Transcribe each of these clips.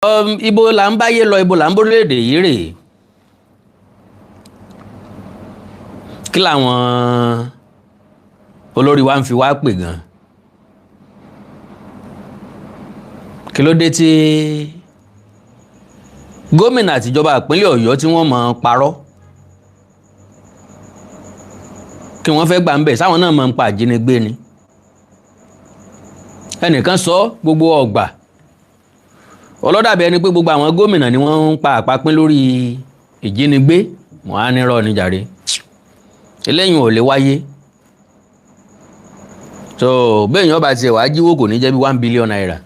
Ibo là ń báyé lọ, ibo là ń bórílẹ̀-èdè yìí rè. Kí làwọn olórí wa ń fi wá pè gan? Kí ló dé tí gómìnà àtijọba ìpínlẹ̀ Ọ̀yọ́ tí wọ́n mọ̀ parọ́ kí wọ́n fẹ́ gbà ń bẹ̀ sáwọn náà mọ̀ ń pa àjínigbé ni? Ẹnìkan sọ gbogbo ọgbà ọlọ́dàbí ẹni pé gbogbo àwọn gómìnà ni wọ́n ń pa àpapín lórí ìjínigbé. Wọ́n á nírọ́ ní jàre, eléyìí ò lè wáyé. So béèyàn bá tiẹ̀ wá jíwó kò ní jẹ́ bí 1 billion naira.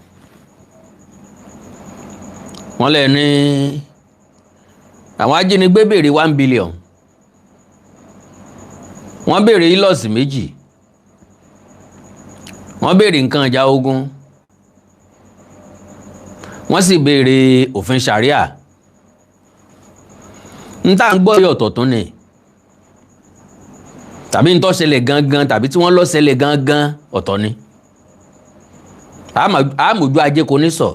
Wọ́n lè ní àwọn ajínigbé béèrè 1 billion. Wọ́n béèrè ílọ́ọ̀sì 2. Wọ́n béèrè nǹkan ìjà ogun. Wọ́n sì béèrè òfin ṣàríà. Ń tá ń gbọ́ yọ̀ ọ̀tọ̀ọ̀tún ni, tàbí ń tó ṣẹlẹ̀ gangan tàbí tí wọ́n lọ ṣẹlẹ̀ gangan ọ̀tọ̀ ni. Àmójú ajé kò ní sọ.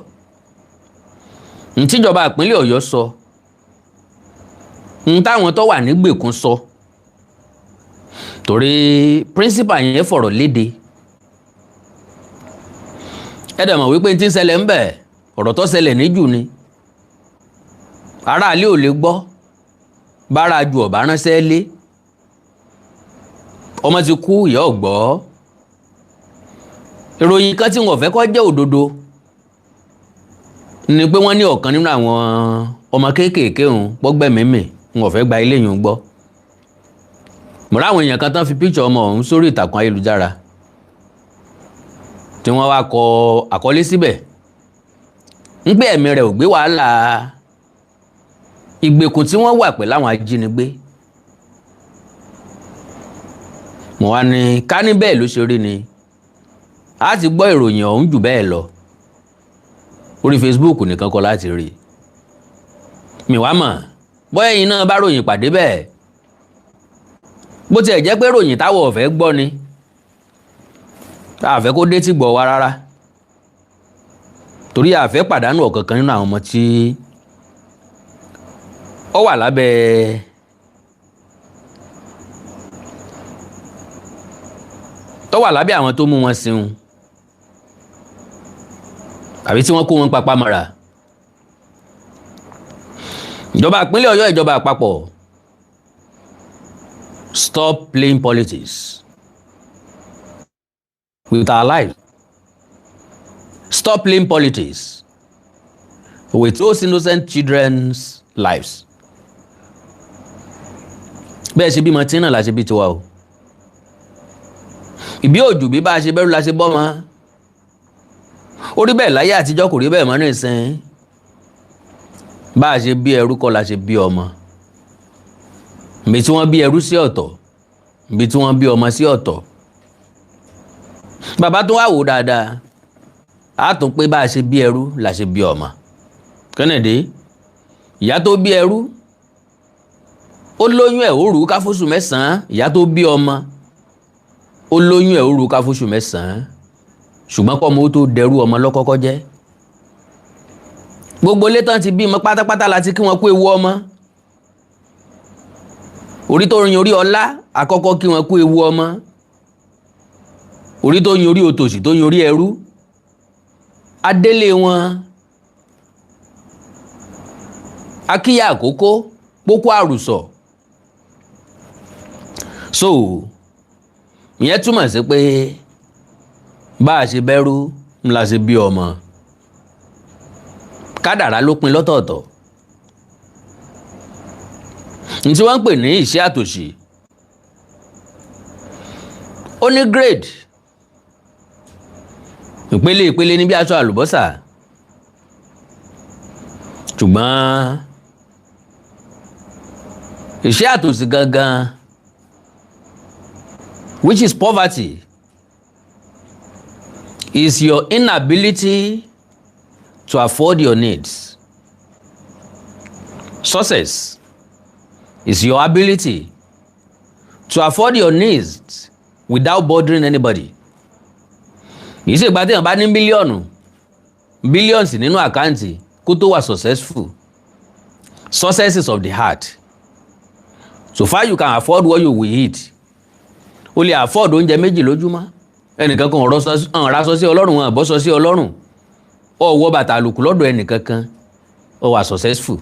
Ń tíjọba ìpínlẹ̀ Ọ̀yọ́ sọ, ń táwọn tó wà nígbèkùn sọ, torí principal yẹn fọ̀rọ̀ léde. Ẹ dẹ̀ mọ̀ wípé tí ń ṣẹlẹ̀ ń bẹ̀ ọ̀rọ̀ tó ṣẹlẹ̀ níjù ni. Aráalé ò lè gbọ́, bára ju ọ̀bá ránṣẹ́ lé. Ọmọ ti kú, ìyá ò gbọ́. Ìròyìn kan tí wọ́n fẹ́ kó jẹ́ òdodo ni pé wọ́n ní ọ̀kan nínú àwọn ọmọ kéékèèké òun pọ́gbẹ́mímì, wọ́n fẹ́ gba ilé yìí gbọ́. Mọ̀rá àwọn èèyàn kan tán fi píkṣọ̀ ọmọ ọ̀hún sórí ìtàkùn ayélujára tí wọ́n wá kọ àkọlé síbẹ̀ ń pé ẹ̀mí rẹ̀ ò gbé wàhálà ìgbèkùn tí wọ́n wà pẹ̀lú àwọn ajínigbé. Mo wá ní ká ní bẹ́ẹ̀ ló ṣe rí ni a ti gbọ́ ìròyìn ọ̀hún jù bẹ́ẹ̀ lọ. Orí Facebook nìkan kọ́ láti rí. Mi wá mọ̀ bóyá ẹ̀yin náà bá ròyìn pàdé bẹ́ẹ̀, bó tiẹ̀ jẹ́ pé ròyìn táwọn ọ̀fẹ́ gbọ́ ni, a fẹ́ kó dé tí gbọ́ wa rárá, torí a fẹ́ pàdánù ọ̀kankan nínú àwọn ọmọ tí ó wà lábẹ́ àwọn tó mú wọn sìn àbí tí wọ́n kó wọn papá mọ́ra. Ìjọba ìpínlẹ̀ Ọ̀yọ́, ìjọba àpapọ̀, stop playing politics with our lives. Stop playing politics with those innocent children's lives. Bẹ́ẹ̀ ṣe bímọ tí náà la ṣe bí tiwa o. Ìbí òjò bí bá a ṣe bẹ́rù la ṣe bọ́mọ. Ó rí bẹ́ẹ̀ láyé àtijọ́, kò rí bẹ́ẹ̀ mọ́ nísìn. Bá a ṣe bí ẹrú kọ́ la ṣe bí ọmọ. Ibi tí wọ́n bí ẹrú sí ọ̀tọ̀, ibi tí wọ́n bí ọmọ sí ọ̀tọ̀. Bàbá tó wà wò dáadáa, a tún pé bá a ṣe bí ẹrú la ṣe bí ọmọ. Kẹ́nẹ̀dé, ìyá tó bí ẹrú ó lóyún ẹ̀ ó rù ká fóṣù 9. Ìyá tó bí ọmọ ó lóyún ẹ̀ ó rù ká fóṣù 9. Ṣùgbọ́n kọ́ ọmọ ó tó dẹrú ọmọ lọ́kọ́kọ́ jẹ́. Gbogbo ilé tán ti bímọ pátápátá láti kí wọ́n kú ewu ọmọ. Orí tó rin orí ọlá àkọ́kọ́ kí wọ́n kú ewu ọmọ. Orí tó yin orí òtòṣì tó yin orí ẹrú, adélé wọn akíyà àkókò pópó àrùsọ. So ìyẹn túmọ̀ sí pé bá a ṣe bẹ́rú ńlá ṣe bí ọmọ. Kádàrá ló pin lọ́tọ̀ọ̀tọ̀. Ní tí wọ́n ń pè ní ìṣẹ́ àtòṣì ó ní grade, ìpele ìpele ní bí aṣọ àlùbọ́sà. Ṣùgbọ́n ìṣẹ́ àtòṣì gangan, which is poverty, is your inability to afford your needs. Success is your ability to afford your needs without bothering anybody. Kì í ṣe ìgbà tí èèyàn bá ní mílíọ̀nù bílíọ̀nsì nínú àkáǹtì kó tó wà successful. Success is of the heart. So far you can afford what you will eat. O lè afford oúnjẹ méjì lójúmọ́. Ẹnìkan kan ra sọ sí ọlọ́run wọn àbọ̀ sọ sí ọlọ́run. Ó wọ bàtà àlùkù lọ́dọ̀ ẹnìkan kan. Ó wà successful.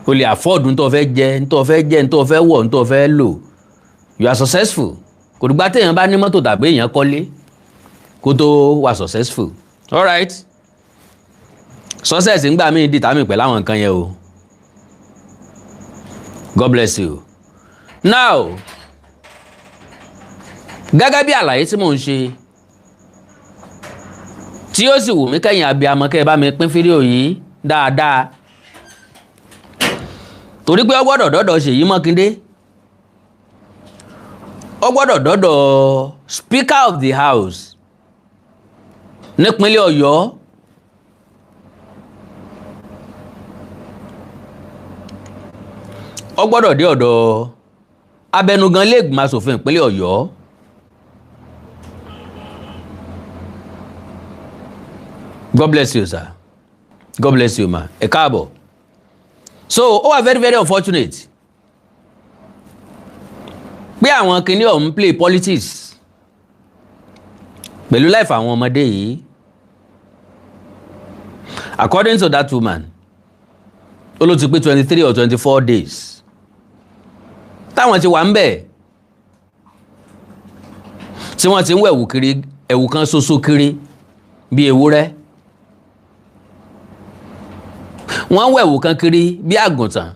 O lè afford n tó fẹ́ jẹ, n tó fẹ́ jẹ, n tó fẹ́ wọ̀, n tó fẹ́ lò. You are successful. Kò dìgbà téèyàn bá ní mọ́tò tàbí èèyàn kọ́lé kó tó wà successful. All right. Success ń gbà mí determine pẹ̀lú àwọn nǹkan yẹn o. God bless you. Now, gẹ́gẹ́ bí àlàyé tí mò ń ṣe, tí ó sì wù mí kẹ́yìn abiyamọ kẹ́ ẹ bá mi pín fídíò yìí dáadáa. Torí pé ó gbọ́dọ̀ dọ́dọ̀ Ṣèyí Mákindé. Ó gbọ́dọ̀ dọ́dọ̀ Speaker of the House nípínlẹ̀ Ọ̀yọ́. Ó gbọ́dọ̀ dé ọ̀dọ̀ abẹnugan ilé ìgbìmọ̀ aṣòfin ìpínlẹ̀ Ọ̀yọ́. God bless you, sir. God bless you, ma. Ẹ káàbọ̀. So, ó wà very very unfortunate pé àwọn kìíní ọ̀hún play politics pẹ̀lú life àwọn ọmọdé yìí. According to that woman, ó ló ti pé 23 or 24 days táwọn ti wà ń bẹ̀ tí wọ́n ti ń wẹ̀wù kiri, ẹ̀wù kan ṣoṣo kiri bí ewúrẹ́. Wọ́n ń wẹ̀wù kan kiri bí àgùntàn.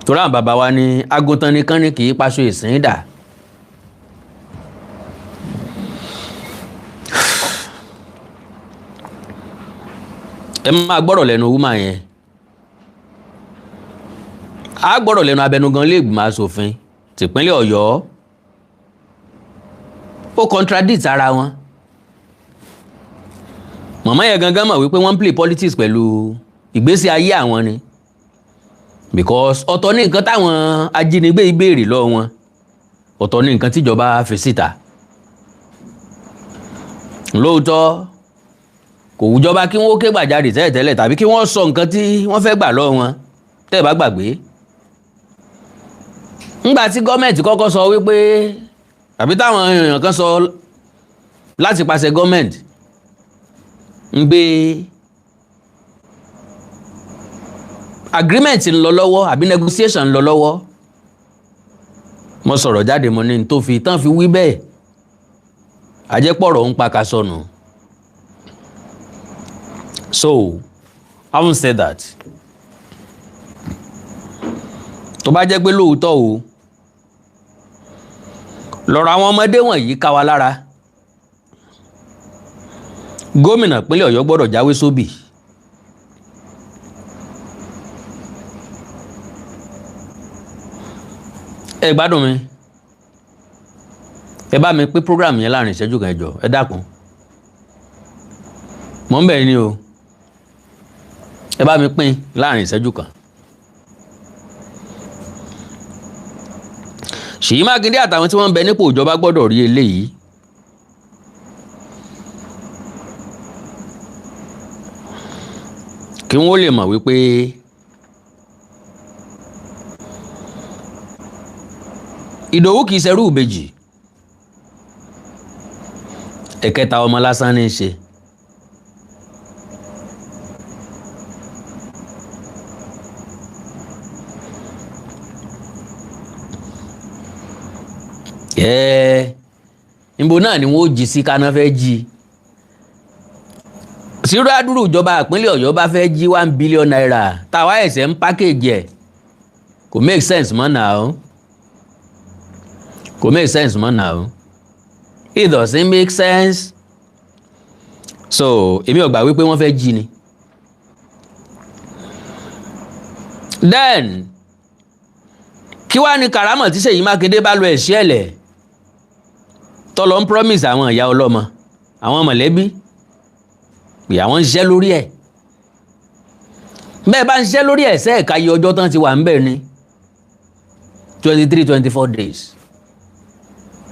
Torí àwọn bàbá wa ní àgùntàn nìkan ni kì í paṣọ ìsìn dà. Ẹ máa gbọ́rọ̀ lẹ́nu woman yẹn. A gbọ́rọ̀ lẹ́nu abẹnugan ilé ìgbìmọ̀ aṣòfin tìpínlẹ̀ Ọ̀yọ́. Ó contradict ara wọn. Màmá yẹn gangan mọ̀ wípé wọ́n ń play politics pẹ̀lú ìgbésí ayé àwọn ni. Because ọ̀tọ̀ ní nǹkan táwọn ajínigbé ìbéèrè lọ́wọ́ wọn, ọ̀tọ̀ ní nǹkan tíjọba fi síta. Lóòótọ́ kò wùjọba kí wọ́n ké gbàjarè tẹ́lẹ̀tẹ́lẹ̀ tàbí kí wọ́n sọ nǹkan tí wọ́n fẹ́ gbà lọ́wọ́ wọn tẹ́ ẹ bá gbàgbé. Ńgbà tí gọ́ọ̀mẹ̀ntì kọ́kọ́ sọ wípé àbí táwọn èèyàn kan sọ láti pàṣẹ gọ́ọ̀mẹ̀ntì ń gbé agreement ń lọ lọ́wọ́ àbí negotiation ń lọ lọ́wọ́, mo sọ̀rọ̀ jáde mo ní tó fi tán fi wí bẹ́ẹ̀ àjẹpọ̀rọ̀ ń pa ká sọnù. So, having said that, tó bá jẹ́ pé lóòótọ́ o lọ́rọ̀ àwọn ọmọdé wọ̀nyí ká wa lára, gómìnà ìpínlẹ̀ Ọ̀yọ́ gbọ́dọ̀ jáwé sóbì. Ẹ gbádùn mi, ẹ bá mi pín program yẹn láàrin ìṣẹ́jú kan ẹ jọ̀ọ́, ẹ dákun, mò ń bẹ̀ ni o, ẹ bá mi pín láàrin ìṣẹ́jú kan. Ṣèyí Mákindé àtàwọn tí wọ́n ń bẹ nípò ìjọba gbọ́dọ̀ rí eléyìí. Kí wọ́n lè mọ̀ wípé Ìdòwú kìí ṣerú ìbejì, ẹ̀kẹta ọmọ lásán ní í ṣe. Níbo náà ni wọ́n ó jí sí kaná fẹ́ jí. Sírú àdúrú ìjọba ìpínlẹ̀ Ọ̀yọ́ bá fẹ́ jí 1 billion naira táwa ẹ̀sẹ̀ ń package ẹ̀ kò make sense mọ́ náà. Kò make sense mọ́ náà. It doesn't make sense. So èmi ò gbà wípé wọ́n fẹ́ jí ni. Then kí wá ní karamọ̀ tí Ṣèyí Mákindé bá lo ẹ̀ṣẹ́ ẹ̀lẹ̀ tọ́lọ́ ń promise àwọn ìyá ọlọ́mọ, àwọn mọ̀lẹ́bí pé àwọn ń ṣiṣẹ́ lórí ẹ̀. Bẹ́ẹ̀ bá ń ṣiṣẹ́ lórí ẹ̀ṣẹ́ ẹ̀ka iye ọjọ́ tán ti wà ń bẹ̀ ni 23-24 days.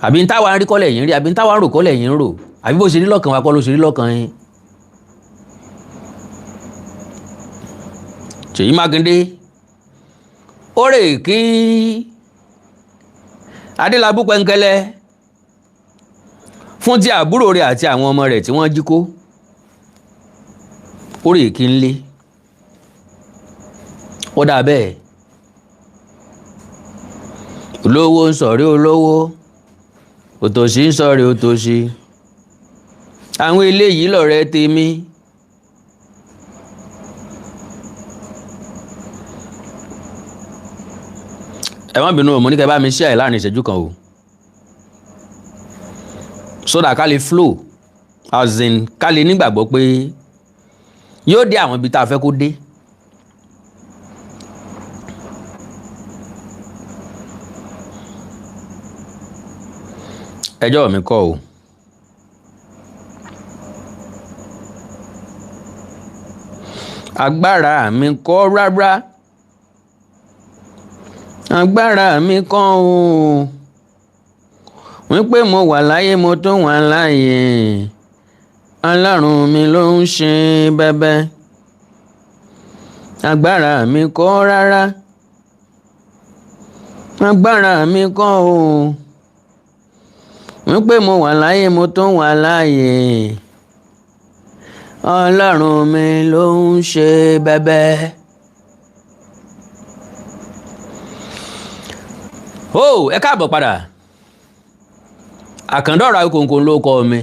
Àbí ń táwa ń rí kọ́lẹ̀ yín rí, àbí ń táwa ń rò kọ́lẹ̀ yín rò, àbí bó ṣe rí lọ́kàn wa kọ́ ló ṣe rí lọ́kàn yín. Ṣèyí Mákindé ó rè kí Adélabú Pẹ́ńkẹ́lẹ́ fún ti àbúrò rẹ̀ àti àwọn ọmọ rẹ̀ tí wọ́n jí kó, ó rè kí ń lé. Ó dà bẹ́ẹ̀, olówó ń sọ̀rí olówó, òtòṣì ń sọ̀rí òtòṣì, àwọn eléyìí lọ̀rẹ́ tèmi. Ẹ má bínú, mo ní kẹ́ bá mi share láàrin ìṣẹ́jú kan o, so that ká lè flow, as in ká lè nígbàgbọ́ pé yóò dé àwọn ibi tá a fẹ́ kó dé. Ẹjọ́ mi kọ́ o. Agbára mi kọ́ rárá, agbára mi kọ́ o, wípé mo wà láyé mo tún wà láyé, Ọlọ́run mi ló ń ṣe bẹ́bẹ́. Agbára mi kọ́ rárá, agbára mi kọ́ o, wípé mo wà láyé mo tún wà láyé, Ọlọ́run mi ló ń ṣe bẹ́bẹ́. Ẹ káàbọ̀ padà. Àkàndọ̀rọ̀ Awíkonko ló kọ mi.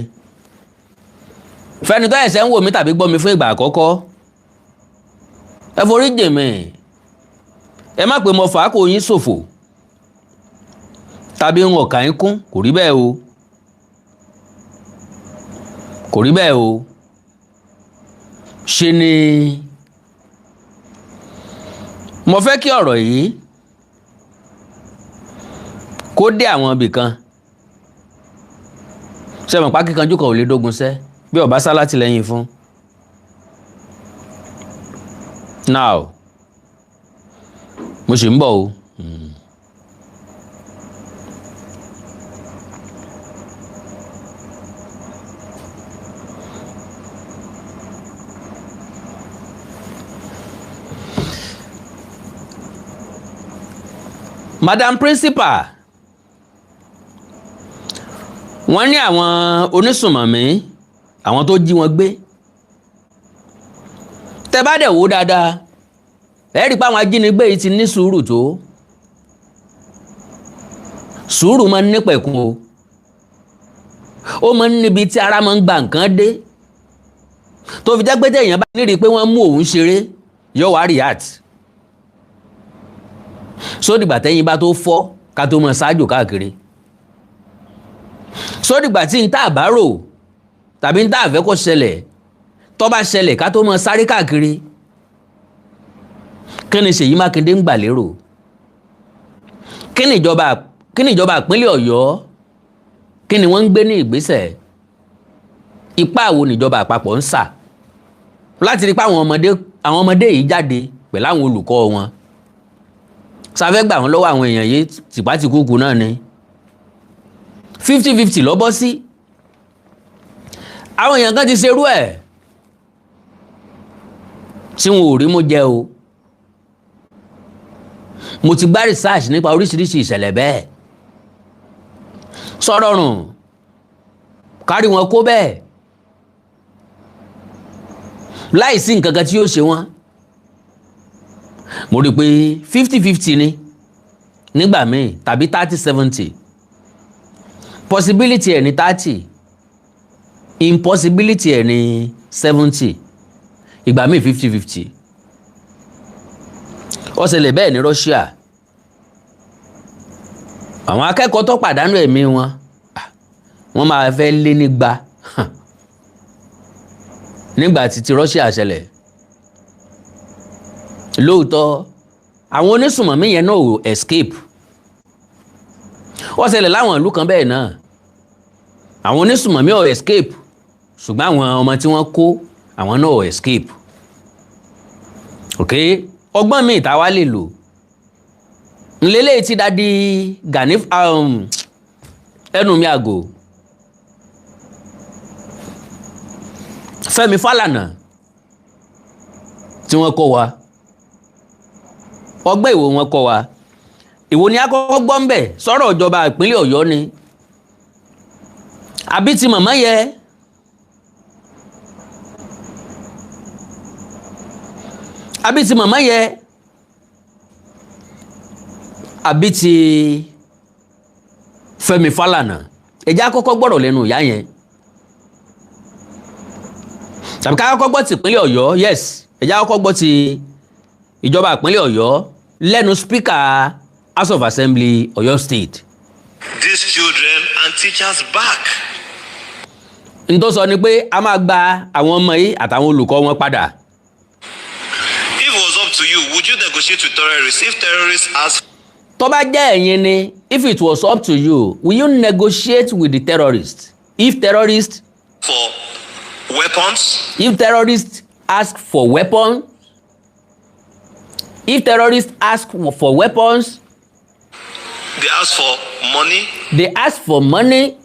Fẹ́ni tó ẹ̀sẹ̀ ń wò mí tàbí gbọ́ mi fún ìgbà àkọ́kọ́, ẹ forí jì mí. Ẹ má pé mo fà á kò yín ṣòfò tàbí ń ọ̀kà yín kún, kò rí bẹ́ẹ̀ o. Kò rí bẹ́ẹ̀ o. Ṣe ni mo fẹ́ kí ọ̀rọ̀ yìí kó dé àwọn ibì kan. Ṣé mọ̀ pa kíkanjú kan ò lè dógun sẹ́ bí ọba sá látìlẹ́yìn fún. Now mo ṣì ń bọ̀ o. Madam Principal, wọ́n ní àwọn onísùnmọ̀mí, àwọn tó jí wọn gbé. Tẹ́ bá dẹ̀ wò dáadáa, ẹ rí pé àwọn ajínigbé yìí ti ní sùúrù tó. Sùúrù máa ń nípẹ̀kun o. Ó máa ń níbi tí ara máa ń gba nǹkan dé. Tó fi jẹ́ pé téèyàn bá nírí pé wọ́n mú òun ṣeré, yóò wá react. Sódìgbà tẹ́yìn bá tó fọ́ ká tó mọ̀ ṣáájò káàkiri. Sódìgbà tí n tá bá rò tàbí n tá fẹ́ kó ṣẹlẹ̀ tó bá ṣẹlẹ̀ ká tó mọ̀ sáré káàkiri. Kí ni Ṣèyí Mákindé ń gbà lérò? Kí ni ìjọba ìpínlẹ̀ Ọ̀yọ́, kí ni wọ́n ń gbé ní ìgbésẹ̀? Ipá wo ni ìjọba àpapọ̀ ń sà láti rí pé àwọn ọmọdé yìí jáde pẹ̀lú àwọn olùkọ́ wọn? Sáfẹ́ gbà wọ́n lọ́wọ́ àwọn èèyàn yìí tìpátìkúkú náà ni 50-50 ló bọ́ sí. Àwọn èèyàn kan ti ṣerú ẹ̀ tí wọn ò rí mú jẹ o. Mo ti gbá research nípa oríṣiríṣi ìṣẹ̀lẹ̀ bẹ́ẹ̀. Sọ̀rọ̀ rùn kárí wọn kó bẹ́ẹ̀ láìsí nǹkan kan tí yóò ṣe wọ́n. Mo rí pé 50-50 ni nígbà míì tàbí 30-70. Possibility ẹ̀ ní 30, impossibility ẹ̀ ní 70, ìgbà míì 50-50. Ó ṣẹlẹ̀ bẹ́ẹ̀ ní Russia. Àwọn akẹ́kọ̀ọ́ tó pàdánù ẹ̀mí wọn, wọ́n máa fẹ́ lé nígbà nígbà tí Russia ṣẹlẹ̀. Lóòótọ́ àwọn onísùnmọ̀mí yẹn náà ò escape. Ó ṣẹlẹ̀ láwọn ìlú kan bẹ́ẹ̀ náà. Àwọn onísùnmọ̀mí ò escape, ṣùgbọ́n àwọn ọmọ tí wọ́n kó àwọn náà ò escape. Ok, ọgbọ́n mi ìta wá lè lò. Nlélẹ̀ tí dádì Gani ẹnu mi àgò Fẹ́mi Fálànà tí wọ́n kọ́ wa ọgbẹ́ ìwò wọn kọ́ wa ìwò ni akọ́kọ́ gbọ́ ń bẹ̀ sọ̀rọ̀ ìjọba ìpínlẹ̀ Ọ̀yọ́ ni àbí ti màmá yẹ àbí ti màmá yẹ àbí ti Fẹ́mi Fálànà ẹjẹ́ akọ́kọ́ gbọ́rọ̀ lẹ́nu ìyá yẹn tàbí ká kọ́kọ́ gbọ́ ti ìpínlẹ̀ Ọ̀yọ́ yes ẹjẹ́ akọ́kọ́ gbọ́ ti ìjọba ìpínlẹ̀ Ọ̀yọ́ lẹ́nu speaker House of Assembly Ọ̀yọ́ State. These children and teachers back. n tó sọ ni pé a máa gba àwọn ọmọ yìí àtàwọn olùkọ́ wọn padà. If it was up to you, would you negotiate with terrorists if terrorists ask? tó bá jẹ́ ẹ̀yin ni if it was up to you will you negotiate with the terrorists if terrorists For weapons? if terrorists ask for weapons if terrorists ask for weapons They ask for money. they ask for money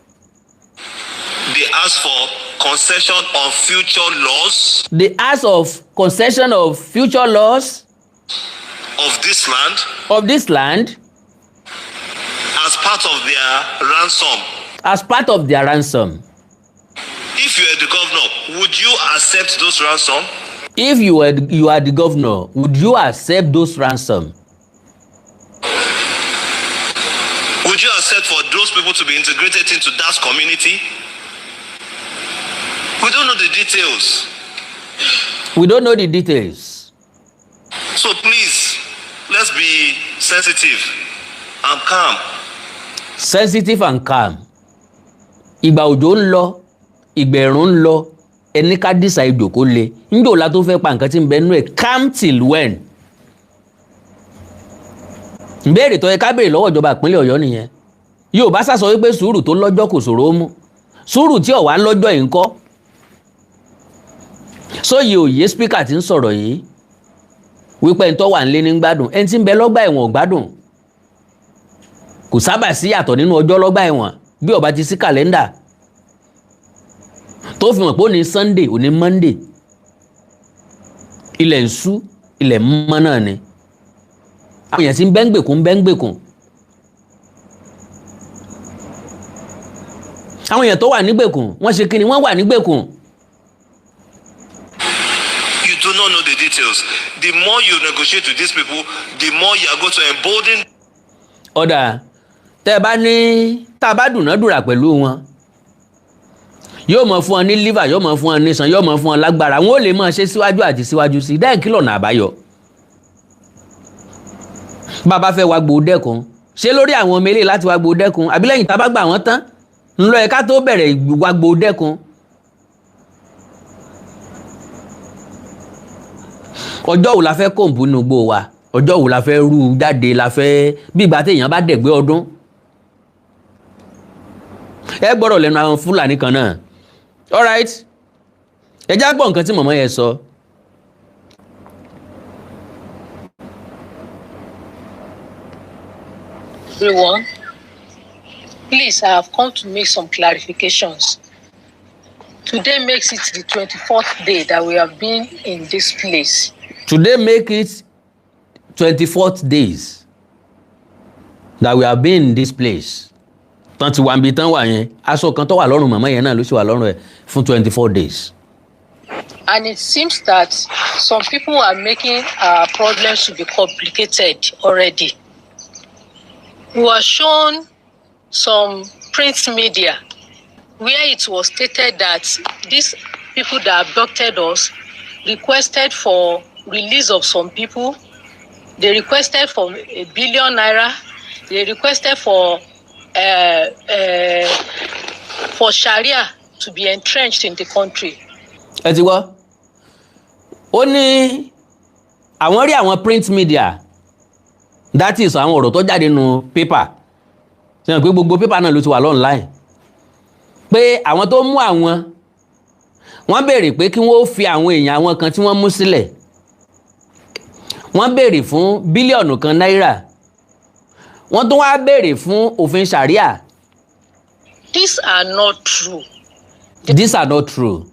They ask for concession on future laws they ask of concession of future laws of this land of this land as part of their ransom. as part of their ransom. If you are the governor, would you accept those ransom? If you are the governor, would you accept those ransom? Would you accept for those people to be integrated into that community? We don't know the details. We don't know the details. So please, let's be sensitive and calm. Sensitive and calm. Ìgbà òjò ń lọ, ìgbà ẹ̀rùn ń lọ, ẹni ká dísà ìjòkó le. Ńjọ́ la tó fẹ́ pa nǹkan tí ń bẹ nú ẹ̀ calm till when? Ìbéèrè tó yẹ ká béèrè lọ́wọ́ ìjọba ìpínlẹ̀ Ọ̀yọ́ nìyẹn. Yorùbá sá sọ wípé sùúrù tó lọ́jọ́ kò ṣòro mú. Sùúrù tí ọ̀wá lọ́jọ́ yìí ń kọ́. Sóyè òye spíkà tí ń sọ̀rọ̀ yìí wípé ẹni tó wà nílé ní gbádùn ẹni tí ń bẹ lọ́gbà ẹ̀wọ̀n ò gbádùn. Kò sábà sí yàtọ̀ nínú ọjọ́ lọ́gbà ẹ̀wọ̀n bí ó bá ti sí kàlẹ́ndà tó fi hàn pé ó ní Sunday ó ní Monday ilẹ̀ ń ṣú ilẹ̀ mọ́ náà ni àwọn èèyàn tí ń bẹ́ńgbèkùn àwọn èèyàn tó wà nígbèkùn wọ́n ṣe kí ni wọ́n wà nígbèkùn. You do not know the details. The more you negotiate with these people, the more you are going to embolden. Ọ̀dà tẹ́ ẹ bá ní tá a bá dùnádùrà pẹ̀lú wọn yóò mọ̀ fún ọ ní liver yóò mọ̀ fún ọ ní iṣan yóò mọ̀ fún ọ lágbára wọn ò lè máa ṣe síwájú àti síwájú sí dáì kí lọ́nà àbáyọ. Bàbá fẹ́ wá gbòó dẹ́kun ṣé lórí àwọn ọmọ eléyìí láti wá gbòó dẹ́kun àbí lẹ́yìn tá a bá gbà wọ́n tán ńlọ ẹ̀ka tó bẹ̀rẹ̀ wá gbòó dẹ́kun. Ọjọ́ wo la fẹ́ kóńbù nínú gbó wa ọjọ́ wo la fẹ́ rú jáde la fẹ́ bí ìgbà téèyàn bá dẹ̀gbẹ́ ọdún. Ẹ gbọ́dọ̀ lẹ́nu àwọn Fúlàní kan náà. Alright ẹ já gbọ́ nǹkan tí màmá yẹn sọ. Everyone, please, I have come to make some clarifications. Today makes it the 24th day that we have been in this place. Today make it 24th days that we have been in this place. Tán ti wà níbi tán wà yẹn aṣọ kan tó wà lọ́rùn màmá yẹn náà ló sì wà lọ́rùn ẹ̀ fún 24 days. And it seems that some people are making our problems to be complicated already. We were shown some print media where it was stated that these people that abducted us requested for release of some people. They requested for ₦1 billion. They requested for Sharia to be entrenched in the country. Ẹ ti wá ó ní àwọn rí àwọn print media that is àwọn ọ̀rọ̀ tó jáde nínú paper ṣe hàn pé gbogbo paper náà ló ti wà online pé àwọn tó mú àwọn wọ́n béèrè pé kí wọ́n fi àwọn èèyàn àwọn kan tí wọ́n mú sílẹ̀ wọ́n béèrè fún bílíọ̀nù kan náírà wọ́n tún wá béèrè fún òfin Sharia. These are not true. These are not true.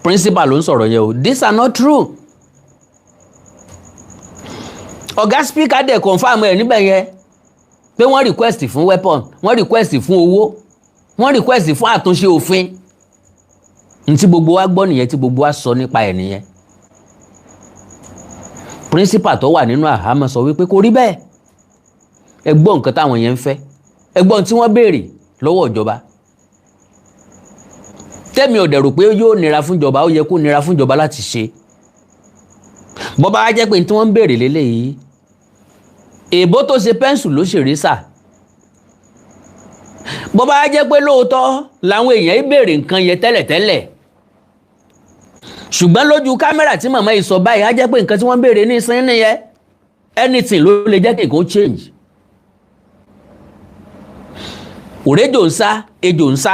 Principal ló ń sọ̀rọ̀ yẹn o. These are not true. ọ̀gá speaker dẹ̀ confam ẹ̀ níbẹ̀ yẹn pé wọ́n request fún weapon, wọ́n request fún owó, wọ́n request fún àtúnṣe òfin. N tí gbogbo wa gbọ́ nìyẹn, tí gbogbo wa sọ nípa ẹ̀ nìyẹn. Principal tó wà nínú àhámọ́ sọ wípé kò rí bẹ́ẹ̀. Ẹ gbọ́ nǹkan táwọn yẹn ń fẹ́, ẹ gbọ́ ohun tí wọ́n béèrè lọ́wọ́ ìjọba. Tẹ́mi ò dẹ̀ rò pé yóò nira fún ìjọba, ó yẹ kó nira fún ìjọba láti ṣe. Bó bá jẹ́ pé tí wọ́n ń béèrè lélẹ́yìí, èbó tó ṣe pẹ́ńsù ló ṣèré sà. Bó bá jẹ́ pé lóòótọ́ làwọn èèyàn ń béèrè nǹkan yẹn tẹ́lẹ̀tẹ́lẹ̀, ṣùgbọ́n lójú kámẹ́rà tí màmá yìí sọ báyìí á jẹ́ pé nǹkan tí wọ́n ń béèrè ní ìsín nìyẹn. Anything ló lè jẹ́ kí nǹkan change. Òrejò ń sá, ejò ń sá,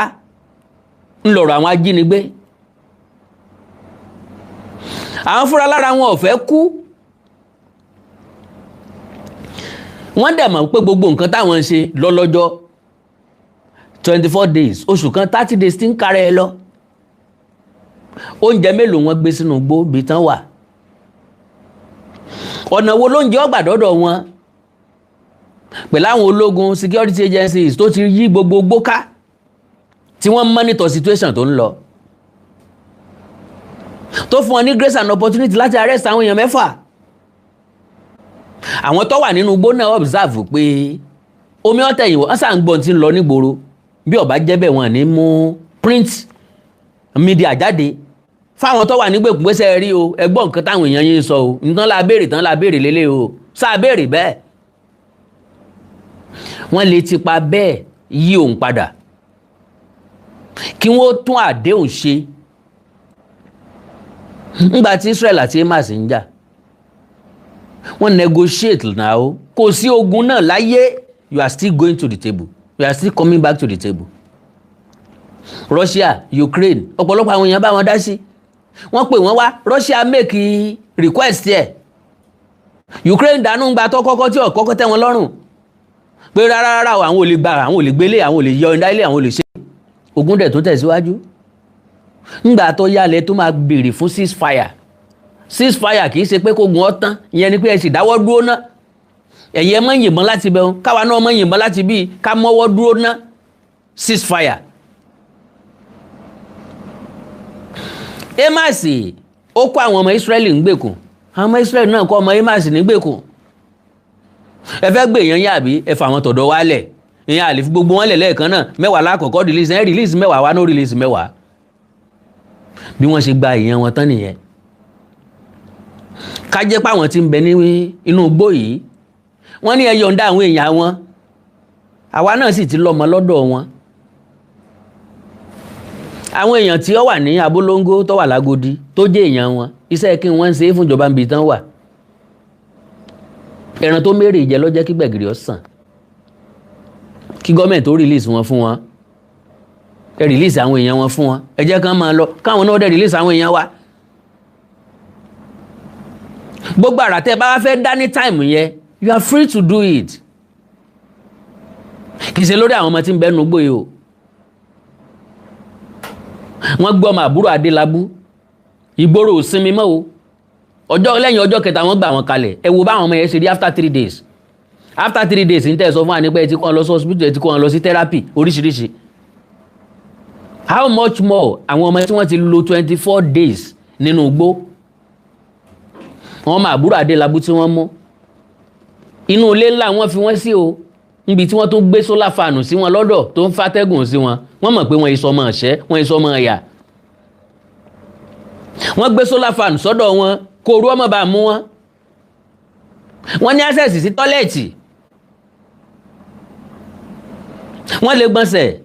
ń lọ̀rọ̀ àwọn ajínigbé. Àwọn fúnra lára wọn ò fẹ́ kú. Wọ́n dẹ̀ mọ̀ pé gbogbo nǹkan táwọn ń ṣe lọ́lọ́jọ́ 24 days, oṣù kan 30 days tí ń kárẹ̀ ẹ lọ. Oúnjẹ mélòó wọn gbé sínú igbó bí tán wà? Ọ̀nà wo lóúnjẹ ọgbà dọ́dọ̀ wọn? Pẹ̀lú àwọn ológun security agencies tó ti yí gbogbo igbó ká, tí wọ́n monitor situation tó ń lọ, tó fún wọn ní grace and opportunity láti arrest àwọn èèyàn 6. Àwọn tó wà nínú igbó náà observe pé omi ọ̀tẹ̀yìn wọ́n sà ń gbọ́n tí ń lọ nígboro, bí ó bá jẹ́ bẹ́ẹ̀ wọ́n ní mú print media jáde fáwọn tó wà nígbèkùn pé ṣé rí o, ẹ gbọ́ nǹkan táwọn èèyàn yín sọ o, nǹkan la béèrè lélẹ̀ o, sáà béèrè bẹ́ẹ̀. Wọ́n lè tipa bẹ́ẹ̀ yí òun padà kí wọ́n tún àdéhùn ṣe. Nígbà tí Israel àti Hamas ń jà, wọ́n negotiate now. Kò sí ogun náà láyé, you are still going to the table, you are still coming back to the table. Russia, Ukraine, ọ̀pọ̀lọpọ̀ àwọn èèyàn bá wọn dá sí. Wọ́n pè wọ́n wá, Russia make request ẹ̀, Ukraine dànù gba tó kọ́kọ́ tí ọ̀kọ́kọ́ tẹ́ wọn lọ́rùn pé rárá àwọn ò lè gba, àwọn ò lè gbélé, àwọn ò lè yọ ìdá ilé, àwọn ò lè ṣe. Ogun dẹ̀ tó tẹ̀síwájú. Ńgbà tó yálẹ̀ tó máa béèrè fún ceasefire kì í ṣe pé kó gun ọ́ tán, ìyẹn ni pé ẹ sì dáwọ́ dúró ná. Ẹ̀yẹ mọ́ yìnbọn láti bẹ̀, káwa náà mọ́ yìnbọn láti bí, ká mọ́wọ́ dúró ná. Ceasefire. Hamas ó kó àwọn ọmọ Israeli ń gbèkùn, àwọn ọmọ Israeli náà kó ọmọ Hamas ní gbèkùn. Ẹ fẹ́ gbé èèyàn yàbí ẹ fà wọn tọ̀dọ̀ wálẹ̀, ìyẹn àlè fi gbogbo wọn lẹ̀ lẹ́ẹ̀kan náà, 10 lákọ̀ọ́kọ́ release, ẹ release 10 wá no release 10. Bí wọ́n ṣe gba èèyàn wọn tán nìyẹn. Ká jẹ́ pé àwọn tí ń bẹ ní inú igbó yìí, wọ́n ní ẹ yọ̀ǹda àwọn èèyàn wọn, àwa náà sì ti lọ́mọ lọ́dọ̀ wọn. Àwọn èèyàn tí ó wà ní Abolongo tó wà lágodi tó jẹ́ èèyàn wọn, iṣẹ́ kí wọ́n ń ṣe fún ìjọba níbi tán wà. Ẹran tó mérè jẹ ló jẹ́ kí gbẹ̀gìrì ó sàn. Kí gọ́ọ̀mẹ̀ntì tó release wọn fún wọn, ẹ release àwọn èèyàn wọn fún wọn, ẹ jẹ́ kán máa lọ, káwọn náà dẹ̀ release àwọn èèyàn wa. Gbogbo àrà tẹ́ bá wá fẹ́ dá ní time yẹn, you are free to do it. Kì í ṣe lórí àwọn ọmọ tí ń bẹ́nu gbòye o. Wọ́n gbọ́ ọmọ àbúrò Adélábù, ìgboro ò sinmi mọ́ o. Lẹ́yìn ọjọ́ kẹta wọ́n gbà wọn kalẹ̀. Ẹ wo báwọn ọmọ yẹn ṣe rí after 3 days. After 3 days ń tẹ́ sọ fún wa nípa ẹ ti kó wọn lọ sí hospital, ẹ ti kó wọn lọ sí therapy oríṣiríṣi. How much more àwọn ọmọ tí wọ́n ti lò 24 days nínú igbó. Wọ́n máa àbúrò Adélábù tí wọ́n mú. Inú ilé ńlá wọ́n fi wọ́n sí o. Níbi tí wọ́n tó gbé solar fan sí wọn lọ́dọ̀ tó ń fàtẹ́gùn sí wọn. Wọ́n mọ̀ pé wọ́n ìsọ ọmọ ọ̀ṣẹ́, wọ́n ìsọ ọmọ ẹ̀yà. Wọ́n gbé solar fan sọ́dọ̀ wọn kó orú ọmọ bá mú wọn. Wọ́n ní access sí tọ́lẹ̀tì. Wọ́n lè gbọ̀nsẹ̀.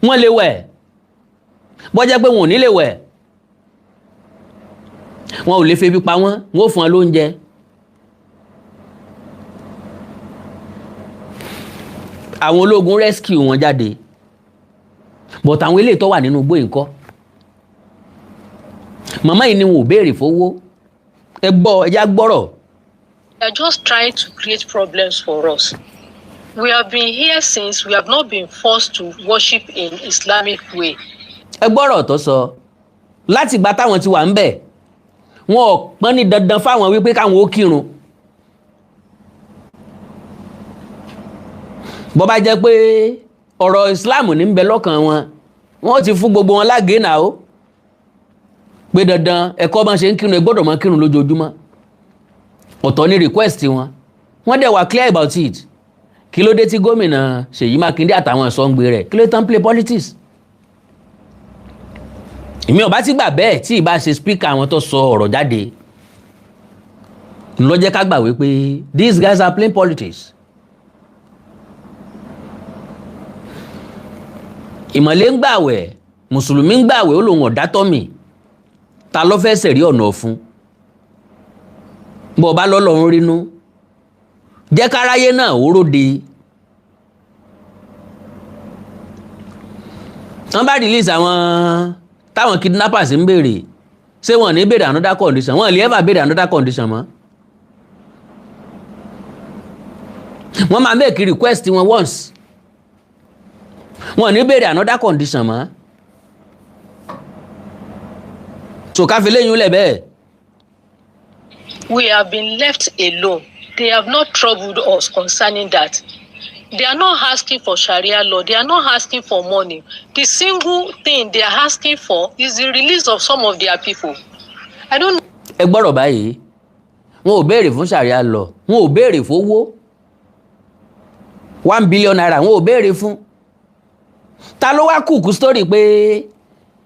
Wọ́n lè wẹ̀. Bó jẹ́ pé wọn ò ní lè wẹ̀, wọn ò lè febi pa wọ́n, wọ́n ò fún wọn lóúnjẹ. Àwọn ológun rescue wọn jáde, but àwọn eléyìí tó wà nínú igbó ńkọ́. Màmá yìí ni wọn ò béèrè fowó. Ẹ gbọ́, ẹ já gbọ́rọ̀. They are just trying to create problems for us. We have been here since we have not been forced to worship in Islamic way. Ẹ gbọ́rọ̀ tó sọ. Láti ìgbà táwọn ti wà ń bẹ̀, wọn ò pọ́n ní dandan fáwọn wípé káwọn ó kírun. bó bá jẹ́ pé ọ̀rọ̀ Islam ní ń bẹ lọ́kàn wọn wọ́n ti fún gbogbo wọn lágé náà ó pé dandan ẹ̀kọ́ bá ṣe ń kírun ẹ gbọ́dọ̀ máa kírun lójoojúmọ́ ọ̀tọ̀ ní request wọn wọ́n dẹ̀ wà clear about it kí ló dé tí gómìnà Ṣèyí Mákindé àtàwọn ìsọ̀ǹgbè rẹ̀ kí ló tán play politics èmi ò bá ti gbà bẹ́ẹ̀ tí ìbá ṣe speaker àwọn tó sọ ọ̀rọ̀ jáde ló jẹ́ ká gbà wípé these guys are playing politics. ìmọ̀lẹ́ ń gbàwẹ̀ mùsùlùmí ń gbàwẹ̀ ó lòun ọ̀dá tọ́mì ta ló fẹ́ sẹ̀rí ọ̀nà fún bó bá lọ́lọ́run rínú jẹ́ káráyé náà ó róde. wọ́n bá release àwọn táwọn kidnappers ń béèrè ṣé wọ́n ní béèrè another condition wọ́n lè ever béèrè another condition mọ́ wọ́n máa make request wọn once wọ́n ní béèrè another condition mọ́ so ká fi léyìn lẹ̀ bẹ́ẹ̀. We have been left alone. They have not troubled us concerning that. They are not asking for Sharia law. They are not asking for money. The single thing they are asking for is the release of some of their people. I don't know. Ẹ gbọ́rọ̀ báyìí wọn ò béèrè fún Sharia law wọn ò béèrè fowó 1 billion naira wọn ò béèrè fún ta ló wá kúkú story pé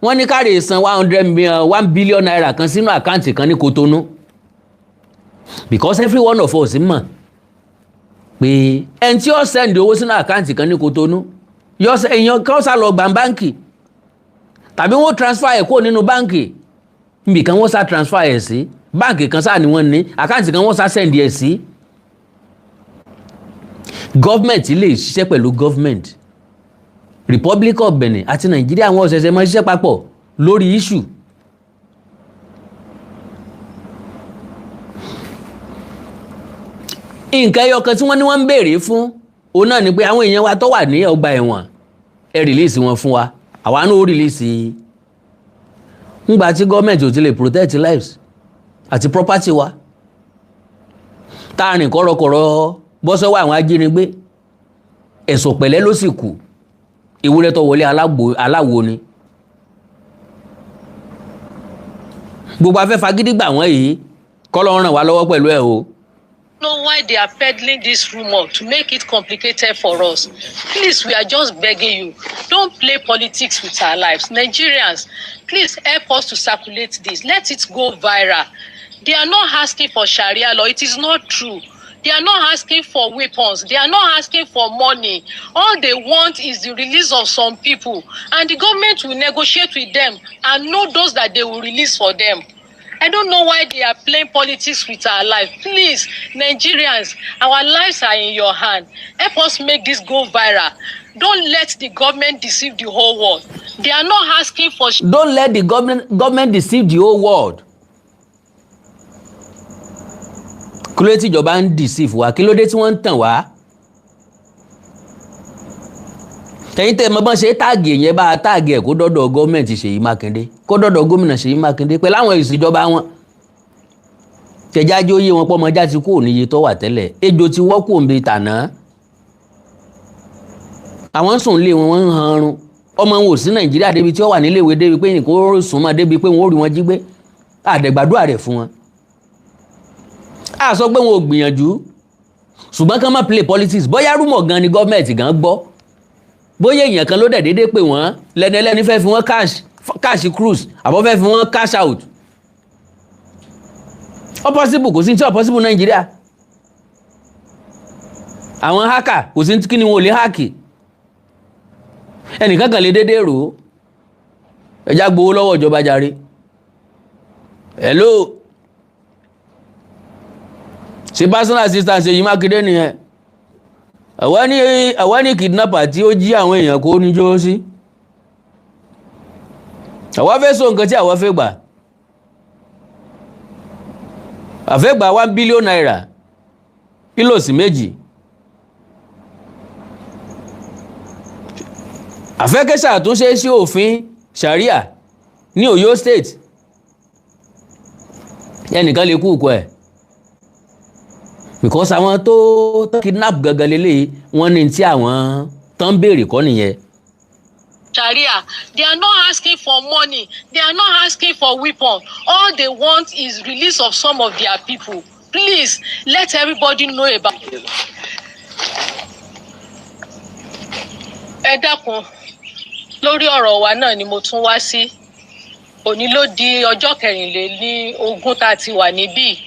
wọ́n ní káre san 1 billion naira kan sínú àkáǹtì kan ní Kotonu because every one of us mọ̀ pé ẹni tí ó send owó sínú àkáǹtì kan ní Kotonu èèyàn kan sá lọ gbà báǹkì tàbí wọ́n transfer ẹ̀ kó nínú báǹkì níbi kan wọ́n sá transfer ẹ̀ sí báǹkì kan sáà ni wọ́n ní àkáǹtì kan wọ́n sá send ẹ̀ sí. Gọ́ọ̀mẹ̀ntì lè ṣiṣẹ́ pẹ̀lú gọ́ọ̀mẹ̀ntì Republic of Benin àti Nàìjíríà wọn ṣẹ̀ṣẹ̀ máa ṣiṣẹ́ papọ̀ lórí issue. nǹkan ẹyọ kan tí wọ́n ní wọ́n ń béèrè fún òun náà ni pé àwọn èèyàn wa tó wà ní ọgbà ẹ̀wọ̀n ẹ release wọn fún wa àwa náà ó release ńgbà tí gọ́ọ̀mẹ̀ntì ò ti lè protect lives àti property wa táàrin kọ́rọ́kọ́rọ́ bọ́sọ́wọ́ àwọn ajínigbé ẹ̀sùn pẹ̀lẹ́ ló sì kù ewúrẹ́ tó wọlé aláwo ni gbogbo afẹ́ fagídí gbà wọ́n yìí kọ́lọ́ ràn wá lọ́wọ́ pẹ̀lú ẹ̀ o. Know why they are peddling this rumor to make it complicated for us. Please, we are just begging you, don't play politics with our lives. Nigerians, please help us to circulate this. Let it go viral. They are not asking for Sharia law. It is not true. They are not asking for weapons. They are not asking for money. All they want is the release of some people. And the government will negotiate with them and know those that they will release for them. I don't know why they are playing politics with our life. Please, Nigerians, our lives are in your hand. Help us make this go viral. Don't let the government deceive the whole world. They are not asking for... Don't let the government deceive the whole world. Kí ló dé tí ìjọba ń deceive wa? Kí ló dé tí wọ́n ń tàn wá? Tẹ̀yin tẹ́ mọ̀ bọ́n ṣe táàgì yẹn bá táàgì ẹ̀ kó dọ́dọ̀ gọ́ọ̀mẹ̀ntì Ṣèyí Mákindé kó dọ́dọ̀ gómìnà Ṣèyí Mákindé pẹ̀lú àwọn ìṣèjọba wọn. Tẹ̀jáde ó yé wọn pọ́ ọmọjá ti kú òníye tó wà tẹ́lẹ̀ ejò ti wọ́kù òǹbẹ tàná. Àwọn sùn lé wọn ń hanrun ọmọ wọn ò sí Nàìjíríà débi tí ó wà níléèwé débi pé nìkan ó sùn mọ́ débi pé wọn ó rí wọn jí gbé àdẹ̀gbàdúrà rẹ̀ fún wọn. A sọ pé wọn ò gbìyànjú ṣùgbọ́n kán má play politics bóyá rúmọ̀ gan ni gọ́ọ̀mẹ̀ntì gan gbọ́ bóyá èèyàn kan ló dẹ̀ déédéé pé wọ́n lẹ́nẹ́lẹ́ni fẹ́ fi wọ́n cash cruise àbọ̀ fẹ́ fi wọ́n cash out ó possible kò sí tí ó possible Nàìjíríà àwọn hacker kò sí kí ni wọn ò lè hack ẹnìkan kan lè déédéé rò ó ẹjá gbowó lọ́wọ́ ìjọba jàre hello ṣe personal assistant Ṣèyí Mákindé nìyẹn àwa ní kidnapper tí ó jí àwọn èèyàn kó níjó sí àwa fẹ́ sọ nǹkan tí àwa fẹ́ gbà àfẹ́ gbà 1 billion naira pílòsì méjì àfẹ́ kẹ́sà àtúnṣe sí òfin Sharia ní Ọ̀yọ́ state ẹnìkan lè kú ìkọ́ ẹ̀ because àwọn tó kidnap gangan lélẹ̀ wọ́n ní tí àwọn tán béèrè kọ́ nìyẹn. Sharia, they are not asking for money, they are not asking for weapon. All they want is release of some of their people. Please let everybody know about it. Ẹ dákun, lórí ọ̀rọ̀ wa náà ni mo tún wá sí. Òní ló di ọjọ́ 24 tá a ti wà níbí.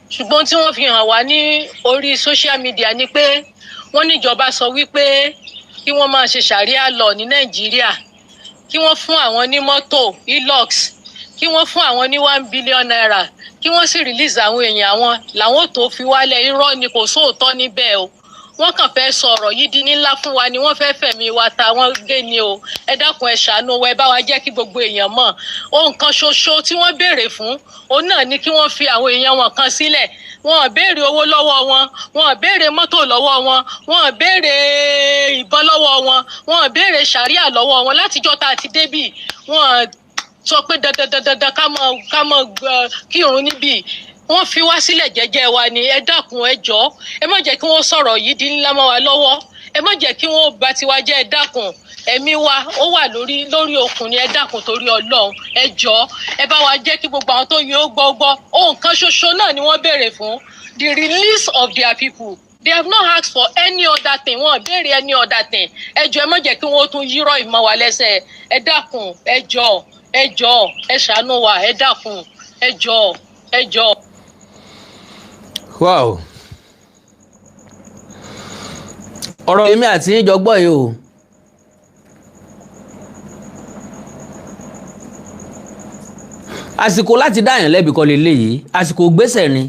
Ṣùgbọ́n tí wọ́n fi hàn wá ní orí social media ni pé wọ́n níjọba sọ wípé kí wọ́n máa ṣe Sharia law ní Nàìjíríà, kí wọ́n fún àwọn ní mọ́tò Hilux, kí wọ́n fún àwọn ní 1 billion naira, kí wọ́n sì release àwọn èèyàn àwọn làwọn tó fi wálẹ̀. Irọ́ ni, kò sóòótọ́ níbẹ̀ o. Wọ́n kàn fẹ́ sọ ọ̀rọ̀ yìí di ńlá fún wa ni, wọ́n fẹ́ fẹ̀mí wa ta wọ́n gé ni o. Ẹ dákun ẹ ṣàánú wa, ẹ bá wa jẹ́ kí gbogbo èèyàn mọ̀. Ohun kan ṣoṣo tí wọ́n béèrè fún òun náà ni kí wọ́n fi àwọn èèyàn wọn kan sílẹ̀. Wọn ò béèrè owó lọ́wọ́ wọn, wọn ò béèrè mọ́tò lọ́wọ́ wọn, wọn ò béèrè ìbọn lọ́wọ́ wọn, wọn ò béèrè Sharia lọ́wọ́ wọn. Látijọ́ tá a ti débì wọn sọ pé dandandandandan ká mọ kírun níbí. Wọ́n fi wá sílẹ̀ jẹ́jẹ́ wa ni. Ẹ dákun ẹ jọ̀ọ́, ẹ má jẹ́ kí wọ́n sọ̀rọ̀ yìí di ńlá mọ́ wa lọ́wọ́, ẹ má jẹ́ kí wọ́n bà tiwa jẹ́. Ẹ dákun, ẹ̀mí wa ó wà lórí okùn ni. Ẹ dákun torí Ọlọ́run ẹ jọ̀ọ́, ẹ bá wa jẹ́ kí gbogbo àwọn tó yẹ ó gbọ́. Ohun kan ṣoṣo náà ni wọ́n béèrè fún, the release of their people. They have not asked for any other thing. Wọ́n béèrè any other thing. Ẹ jọ̀ọ́, ẹ má jẹ́ kí wọ́n tún yírọ̀ ìmọ̀ wa lẹ́sẹ̀. Ẹ dákun ẹ jọ̀ọ́, ẹ ṣàánú wa. Ẹ dákun ẹ jọ̀ọ́. Wow. Ọ̀rọ̀ èmi àti yín jọ gbọ́ yìí o. Àsìkò láti dáyàn lẹ́bi kọ́ leléyìí, àsìkò gbésẹ̀ ni.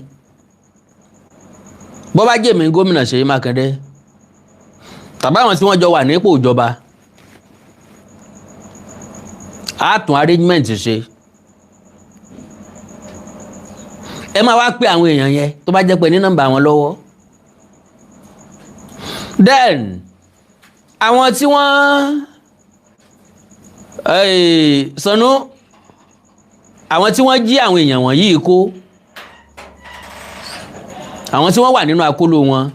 Bọ́ bá jẹ́ mi gómìnà Ṣèyí Mákindé tàbí àwọn tí wọ́n jọ wà nípò ìjọba, á tún arrangement ṣe. Ẹ máa wá pé àwọn èèyàn yẹn tó bá jẹ́ pé ní nọ́mbà wọn lọ́wọ́. Then àwọn tí wọ́n Sanu, àwọn tí wọ́n jí àwọn èèyàn wọ̀nyí kó, àwọn tí wọ́n wà nínú akóló wọn.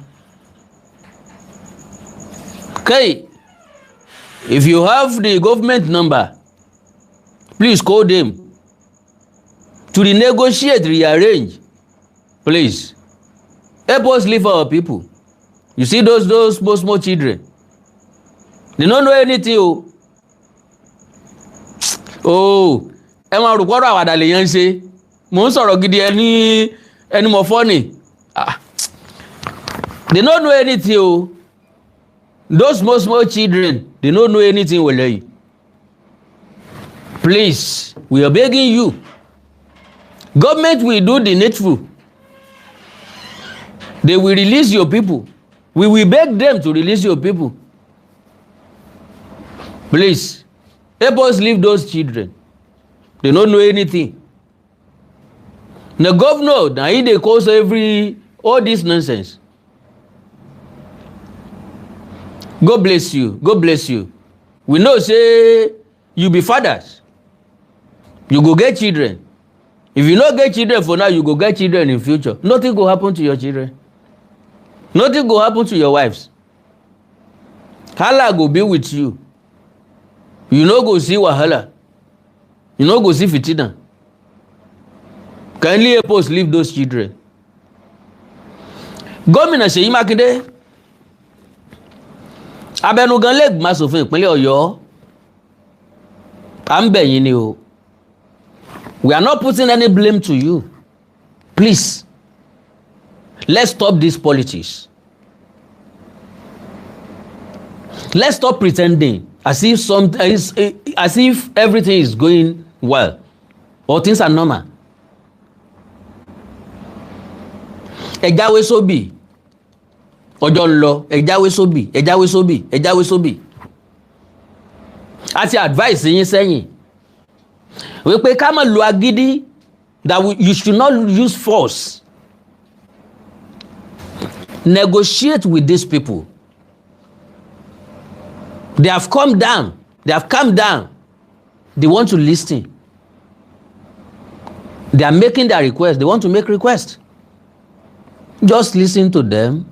Okay, if you have the government number, please call them to renegotiate, rearrange. Please help us live for our people. You see those small children, they don't know anything. Ẹ máa rò pọ́rọ̀ àwàdà lèyàn ń ṣe. Mò ń sọ̀rọ̀ gidi ẹni mọ̀ fọ́nì. They don't know anything. Those small children, they don't know anything. Well, please, we are begging you. Government will do the needful. They will release your people. We will beg them to release your people. Please, help us leave those children. They don't know anything. The governor, now they cause all this nonsense. God bless you. God bless you. We know, say, you be fathers. You go get children. If you not get children for now, you go get children in future. Nothing go happen to your children. Nothing go happen to your wives. Allah go be with you. You no go see wahala. You no go see fitina. Kindly help us leave those children. Gómìnà Ṣèyí Mákindé, abẹnugan lẹ́gbọ̀n aṣòfin ìpínlẹ̀ Ọ̀yọ́, à ń bẹ̀ yín ni o. We are not putting any blame to you. Please, let's stop this politics. Let's stop pretending as if everything is going well or things are normal. Ẹ jáwé sóbì, ọjọ́ ń lọ, ẹ jáwé sóbì. A ti advice yín sẹ́yìn wípé ká má lo agídí, that you should not use force. Negotiate with these people. They have calmed down. They want to listen. They are making their request. They want to make request. Just listen to them,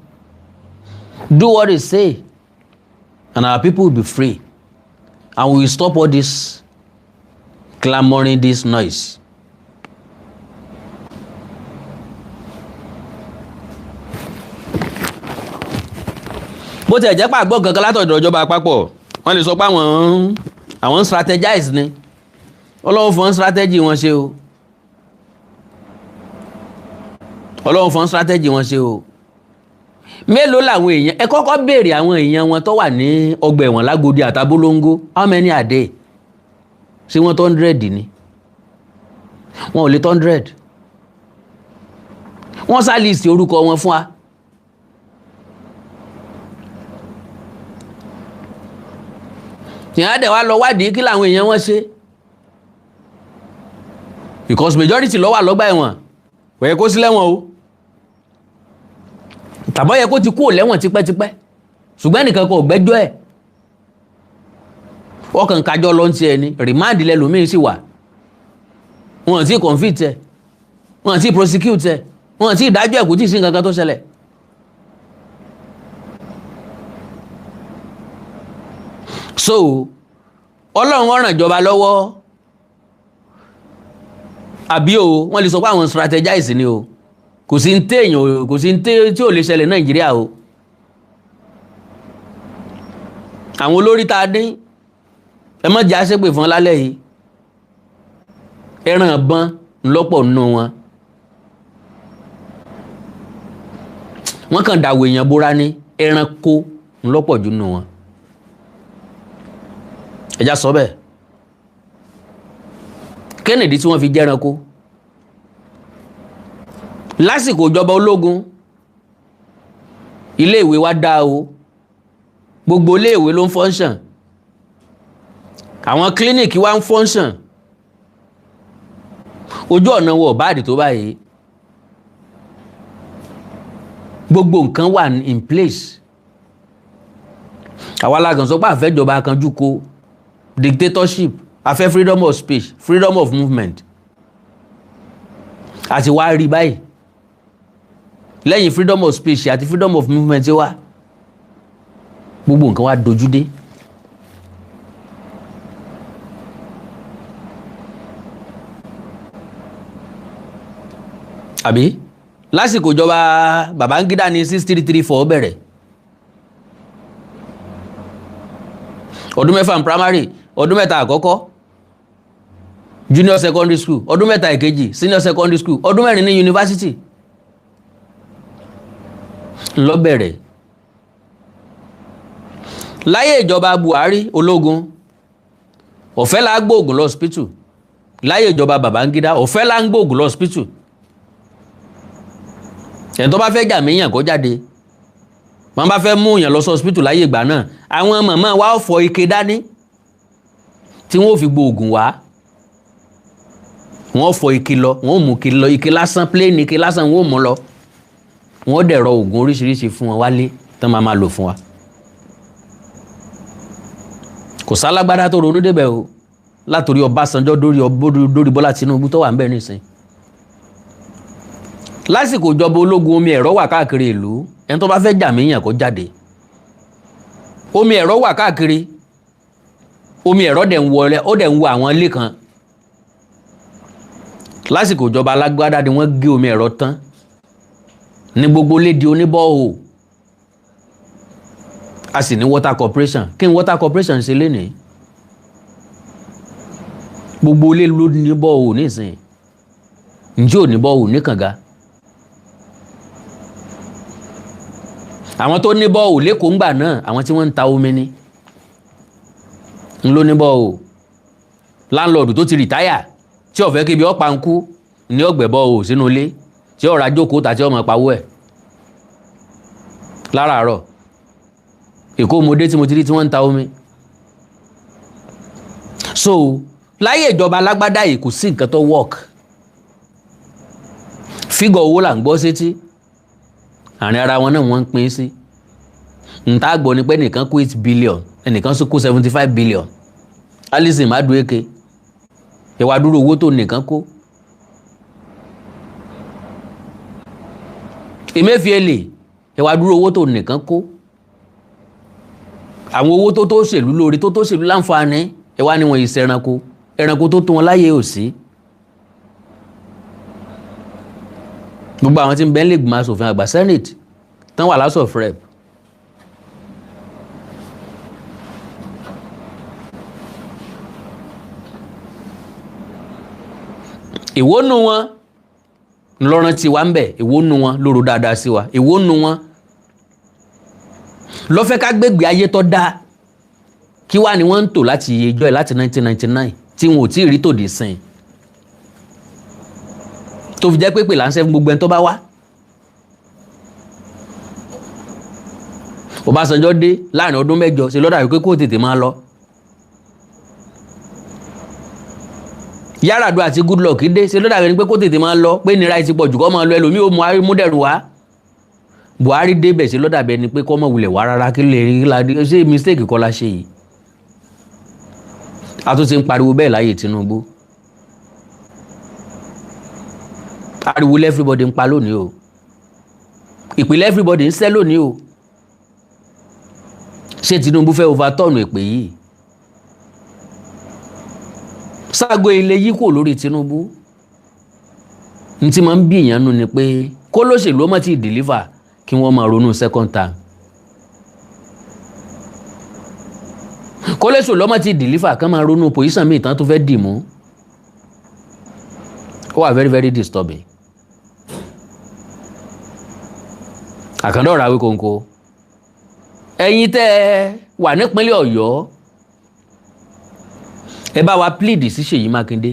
do what they say, and our people will be free. And we will stop all this clamoring, this noise. Bó ti ẹ̀ jẹ́ pàgbọ́ kankan látọ̀dọ̀ ìjọba àpapọ̀, wọ́n lè sọ pé àwọn strategize ni. Ọlọ́run fún strategy wọn ṣe o. Ọlọ́run fún strategy wọn ṣe o. Mélòó làwọn èèyàn ẹ kọ́kọ́ béèrè àwọn èèyàn wọn tó wà ní ọgbà ẹ̀wọ̀n Lágòdì àtàbólóńgó, how many are there? Ṣé wọ́n tó 100 ni? Wọn ò lè 100. Wọ́n sá list orúkọ wọn fún wa. Ìyá dẹ̀ wá lọ wádìí kí làwọn èèyàn wọn ṣe. Because majority ló wà lọ́gbà ẹ̀wọ̀n, kò yẹ kó sí lẹ́wọ̀n o. Tàbọ̀ yẹ kó ti kúrò lẹ́wọ̀n tipẹ́tipẹ́, ṣùgbọ́n ẹnìkan kò gbẹ́jọ́ ẹ̀. Ọkàn kájọ́ lọ ń ti ẹni, remand lẹ́lòmíín sì wà. Wọ́n ti convict ẹ̀, wọ́n ti prosecute ẹ̀, wọ́n ti ìdájọ́ ẹ̀ kò tí ì sí nǹkan kan tó ṣẹlẹ̀. So Ọlọ́run ó ràn ìjọba lọ́wọ́ àbí o, wọ́n lè sọ pé àwọn strategize ni o. Kò sí ń téèyàn o, kò sí ń tí ò lè ṣẹlẹ̀ Nàìjíríà o. Àwọn olórí tá a dín ẹ má jẹ́ àṣepè fún lálẹ́ yìí. Ẹran ìbọn ńlọ́pọ̀ nínú wọn. Wọ́n kàn dàwọ̀ èèyàn bóra ní ẹranko ńlọ́pọ̀ jù nínú wọn. Ẹja sọ bẹ́ẹ̀. Kennedy tí wọ́n fi jẹ́ranko lásìkò ìjọba ológun, iléèwé wa dá o, gbogbo iléèwé ló ń function, àwọn clinic wa ń function, ojú ọ̀nà wọ̀ báàdì tó báyìí, gbogbo nǹkan wà in place. Àwa alágan sọ pé àfẹ́ ìjọba kanjú kó dictatorship, àfẹ́ freedom of speech, freedom of movement, àti wá rí báyìí. Lẹ́yìn freedom of speech àti freedom of movement wá, gbogbo nǹkan wá dojú dé. Àbí lásìkò ìjọba Babangida ní 6334 bẹ̀rẹ̀. Ọdún 4 primary, ọdún 3 àkọ́kọ́ junior secondary school, ọdún 3 ìkejì senior secondary school, ọdún 4 ní university ló bẹ̀rẹ̀. Láyé ìjọba Buhari ológun, ọ̀fẹ́ la gbóògùn lọ hospital. Láyé ìjọba Babangida, ọ̀fẹ́ la ń gbóògùn lọ hospital. Ẹni tó bá fẹ́ jà míyàn kó jáde. Wọ́n bá fẹ́ mú yàn lọ sí hospital láyé ìgbà náà, àwọn màmá wa fọ ike dání tí wọ́n fi gbóògùn wá. Wọ́n fọ ike lọ, wọ́n mú ike lọ, ike lásán, plain ike lásán wọ́n mú lọ. Wọ́n dẹ̀rọ oògùn oríṣiríṣi fún wọn wálé tán máa lò fún wa. Kò sálágbádá tó ronú débẹ̀ o, látorí Ọbásanjọ́ dórí Bọ́lá Tinubu tó wà ń bẹ̀ nísìn. Lásìkò ìjọba ológun, omi ẹ̀rọ wà káàkiri ìlú, ẹni tó bá fẹ́ jà míyàn kó jáde. Omi ẹ̀rọ wà káàkiri, omi ẹ̀rọ dẹ̀ ń wọlé, ó dẹ̀ ń wọ àwọn ilé kan. Lásìkò ìjọba alágbádá ni wọ́n gé omi ẹ̀rọ tán ní gbogbo lédi oníbọ́ọ̀hù. A sì ní water corporation. Kí ni water corporation ṣe lénìí? Gbogbo ilé ló ní bọ́ọ̀hù nísìn. Ǹjẹ́ ò ní bọ́ọ̀hù ní kànga? Àwọn tó ní bọ́ọ̀hù lẹ́kọ̀ọ́ ńgbà náà, àwọn tí wọ́n ń ta omi ní ń ló ní bọ́ọ̀hù. Láńlọ́ọ̀dù tó ti rìtáyà tí ó fẹ́ kí ibi ọ̀pá ń kú ní ọ̀gbẹ̀ bọ́ọ̀hù sínú ilé tí ó ra jókòó tàbí ọmọ pawó ẹ̀ láràárọ̀. Èkó mọdé tí mo ti rí tí wọ́n ń ta omi. So láyé ìjọba alágbádá yìí kò sí nǹkan tó work. Fígọ̀ owó là ń gbọ́ sétí, àárín ara wọn náà wọ́n ń pín sí. Ǹtá gbọ́ ni pé ẹnìkan kó 8 billion, ẹnìkan sì kó 75 billion. Alison Madueke, ẹwà dúró owó tó nìkan kó. Emefiele ẹ wá dúró owó tó nìkan kó, àwọn owó tó ṣèlú lórí tó ṣèlú láǹfààní ẹ wá ní wọn ìṣe ẹranko tó tó wọn láyé ò sí. Gbogbo àwọn tí ń bẹ nílé ìgbìmọ̀ aṣòfin àgbà Senate tán wà House of Rep èwo nu wọn lọ́rán tí wà ń bẹ̀, èwo nu wọn lóru dáadáa sí wa, èwo nu wọn lọ́fẹ́ ká gbégbé ayé tó dáa, kí wá ni wọ́n ń tò láti yejọ́ ẹ̀ láti 1999 tí wọn ò tí ì rí tòdì sìn tó fi jẹ́ pé pè láńṣẹ́ fún gbogbo ẹni tó bá wá. Ọbásanjọ́ dé láàrin ọdún 8 ṣe lọ́dà wípé kó tètè máa lọ. Yar'Adua àti Goodluck dé ṣe lọ́dà wípé kó tètè máa lọ, pé nira ti pọ̀ jù kọ́ máa lọ, ẹlòmíì ó mú dẹ̀rù wá. Buhari débẹ̀ ṣe lọ́dà bẹ́ẹ̀ ni pé kọ́ mọ̀ wulẹ̀ wá rárá, kí lè rí ṣé mistake kọ́ la ṣe yìí. A tún ti ń pariwo bẹ́ẹ̀ láyé Tinubu. Ariwo everybody ń pa lónìí o, ìpìlẹ̀ everybody ń sẹ́ lónìí o. Ṣé Tinubu fẹ́ overturn èpè yìí? Ságo ilé yìí kò lórí Tinubu. Ní tí máa ń bí ìyànnú ni pé kó lóṣèlú ọmọ tí deliver kí wọ́n máa ronú second term. Kó lóṣèlú ọmọ tí deliver kán máa ronú position míì tán tó fẹ́ dì mú. Ó wà very very disturbing. Àkàndọ̀rọ̀ àwí kòǹkò. Ẹ̀yin tẹ́ wà nípínlẹ̀ Ọ̀yọ́ ẹ bá wa plead sí Ṣèyí Mákindé.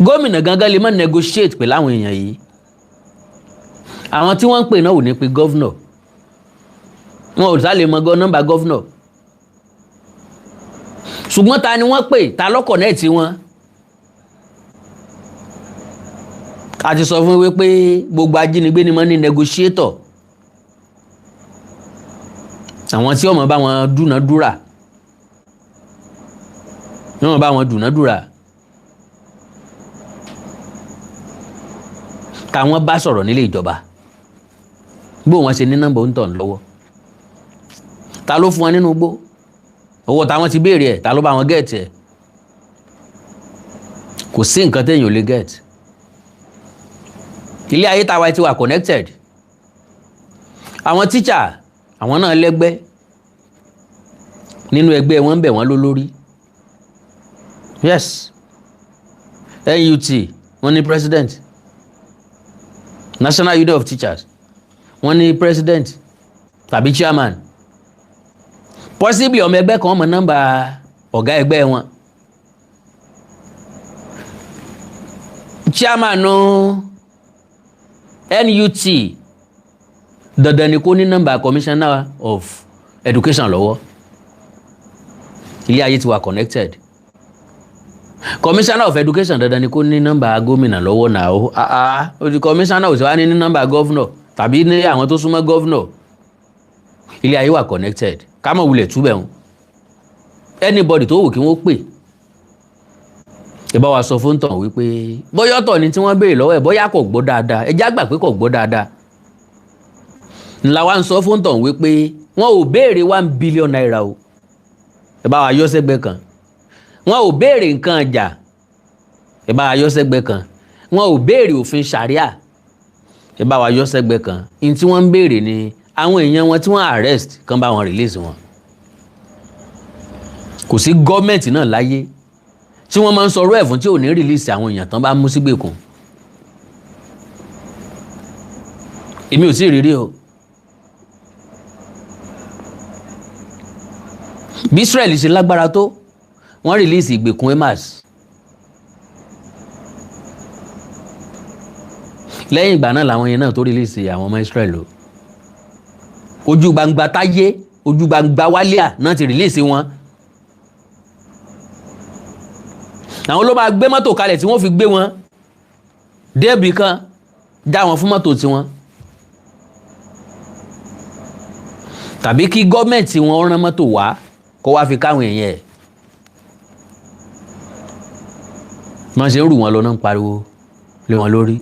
Gómìnà gangan lè má negotiate pẹ̀lú àwọn èèyàn yìí. Àwọn tí wọ́n ń pè náà ò ní pe gọ́vnọ̀, wọn ò sá lè mọ nọ́mbà gọ́vnọ̀. Ṣùgbọ́n ta ni wọ́n pè, ta lọ́kọ̀ náà tí wọ́n. A ti sọ fún wípé gbogbo ajínigbé ni wọ́n ní negotiator, àwọn tí ọmọ bá wọn dúnadúrà, wọ́n bá wọn dúnadúrà, táwọn bá sọ̀rọ̀ nílé ìjọba bó wọn ṣe ní nọ́mbà ń tọ̀ lọ́wọ́, ta ló fún wọn nínú igbó, owó táwọn ti béèrè ẹ̀, ta ló bá wọn gẹ̀ẹ́tì ẹ̀. Kò sí nǹkan téèyàn ò lè gẹ̀ẹ́tì. Ilé ayé tàwa ti wà connected. Àwọn teacher àwọn náà lẹ́gbẹ́, nínú ẹgbẹ́ wọn bẹ̀ wọ́n lólórí. Yes, NUT wọ́n ní president, National Union of Teachers wọ́n ní president tàbí chairman. Possibly ọmọ ẹgbẹ́ kan mọ nọ́mbà ọ̀gá ẹgbẹ́ wọn. Chairman NUT dandan ni kó ní nọ́mbà Commissioner of Education lọ́wọ́. Ilé ayé ti wà connected. Commissioner of Education dandan ni kó ní nọ́mbà gómìnà lọ́wọ́ náà ó di commissioner ò sì wá ní nọ́mbà governor tàbí ní àwọn tó súnmọ́ governor. Ilé ayé wà connected. Ká mọ̀ wulẹ̀ túbẹ̀ wọn. Anybody tó wù kí wọ́n pè. Ẹ bá wa sọ fún tàn wípé bóyá ọ̀tọ̀ ni tí wọ́n béèrè lọ́wọ́ ẹ̀, bóyá kò gbọ́ dáadáa, ẹ já gbà pé kò gbọ́ dáadáa. Ńlá wa ń sọ fún tàn wípé wọ́n ò béèrè 1 billion naira o. Ẹ bá wa yọ sẹ́gbẹ́ kan. Wọ́n ò béèrè nǹkan ọjà. Ẹ bá wa yọ sẹ́gbẹ́ kan. Wọ́n ò béèrè òfin ṣàríà. Ẹ bá wa yọ sẹ́gbẹ́ kan. In tí wọ́n ń béèrè ni àwọn èèyàn wọn tí wọ́n arrest kan bá wọn release wọn. Kò sí gọ́ọ̀mẹ̀ntì náà láyé tí wọ́n máa ń sọ̀rọ̀ ẹ̀fún tí ò ní release àwọn èèyàn tán bá mú sígbèkùn. Èmi ò tí ì rírí o. Bí Israel ṣe lágbára tó, wọ́n release ìgbèkùn Hamas. Lẹ́yìn ìgbà náà làwọn yẹn náà tó release àwọn ọmọ Israel o. Ojú gbangba táyé, ojú gbangba wálíà náà ti release wọn. Àwọn ló máa gbé mọ́tò kalẹ̀ tí wọ́n fi gbé wọn débì kan, dá wọn fún mọ́tò tiwọn. Tàbí kí gọ́ọ̀mẹ̀ntì wọn rán mọ́tò wá kó wá fi káwọn èèyàn ẹ̀. Wọ́n ṣe ń rù wọn lọ náà ń pariwo lé wọn lórí.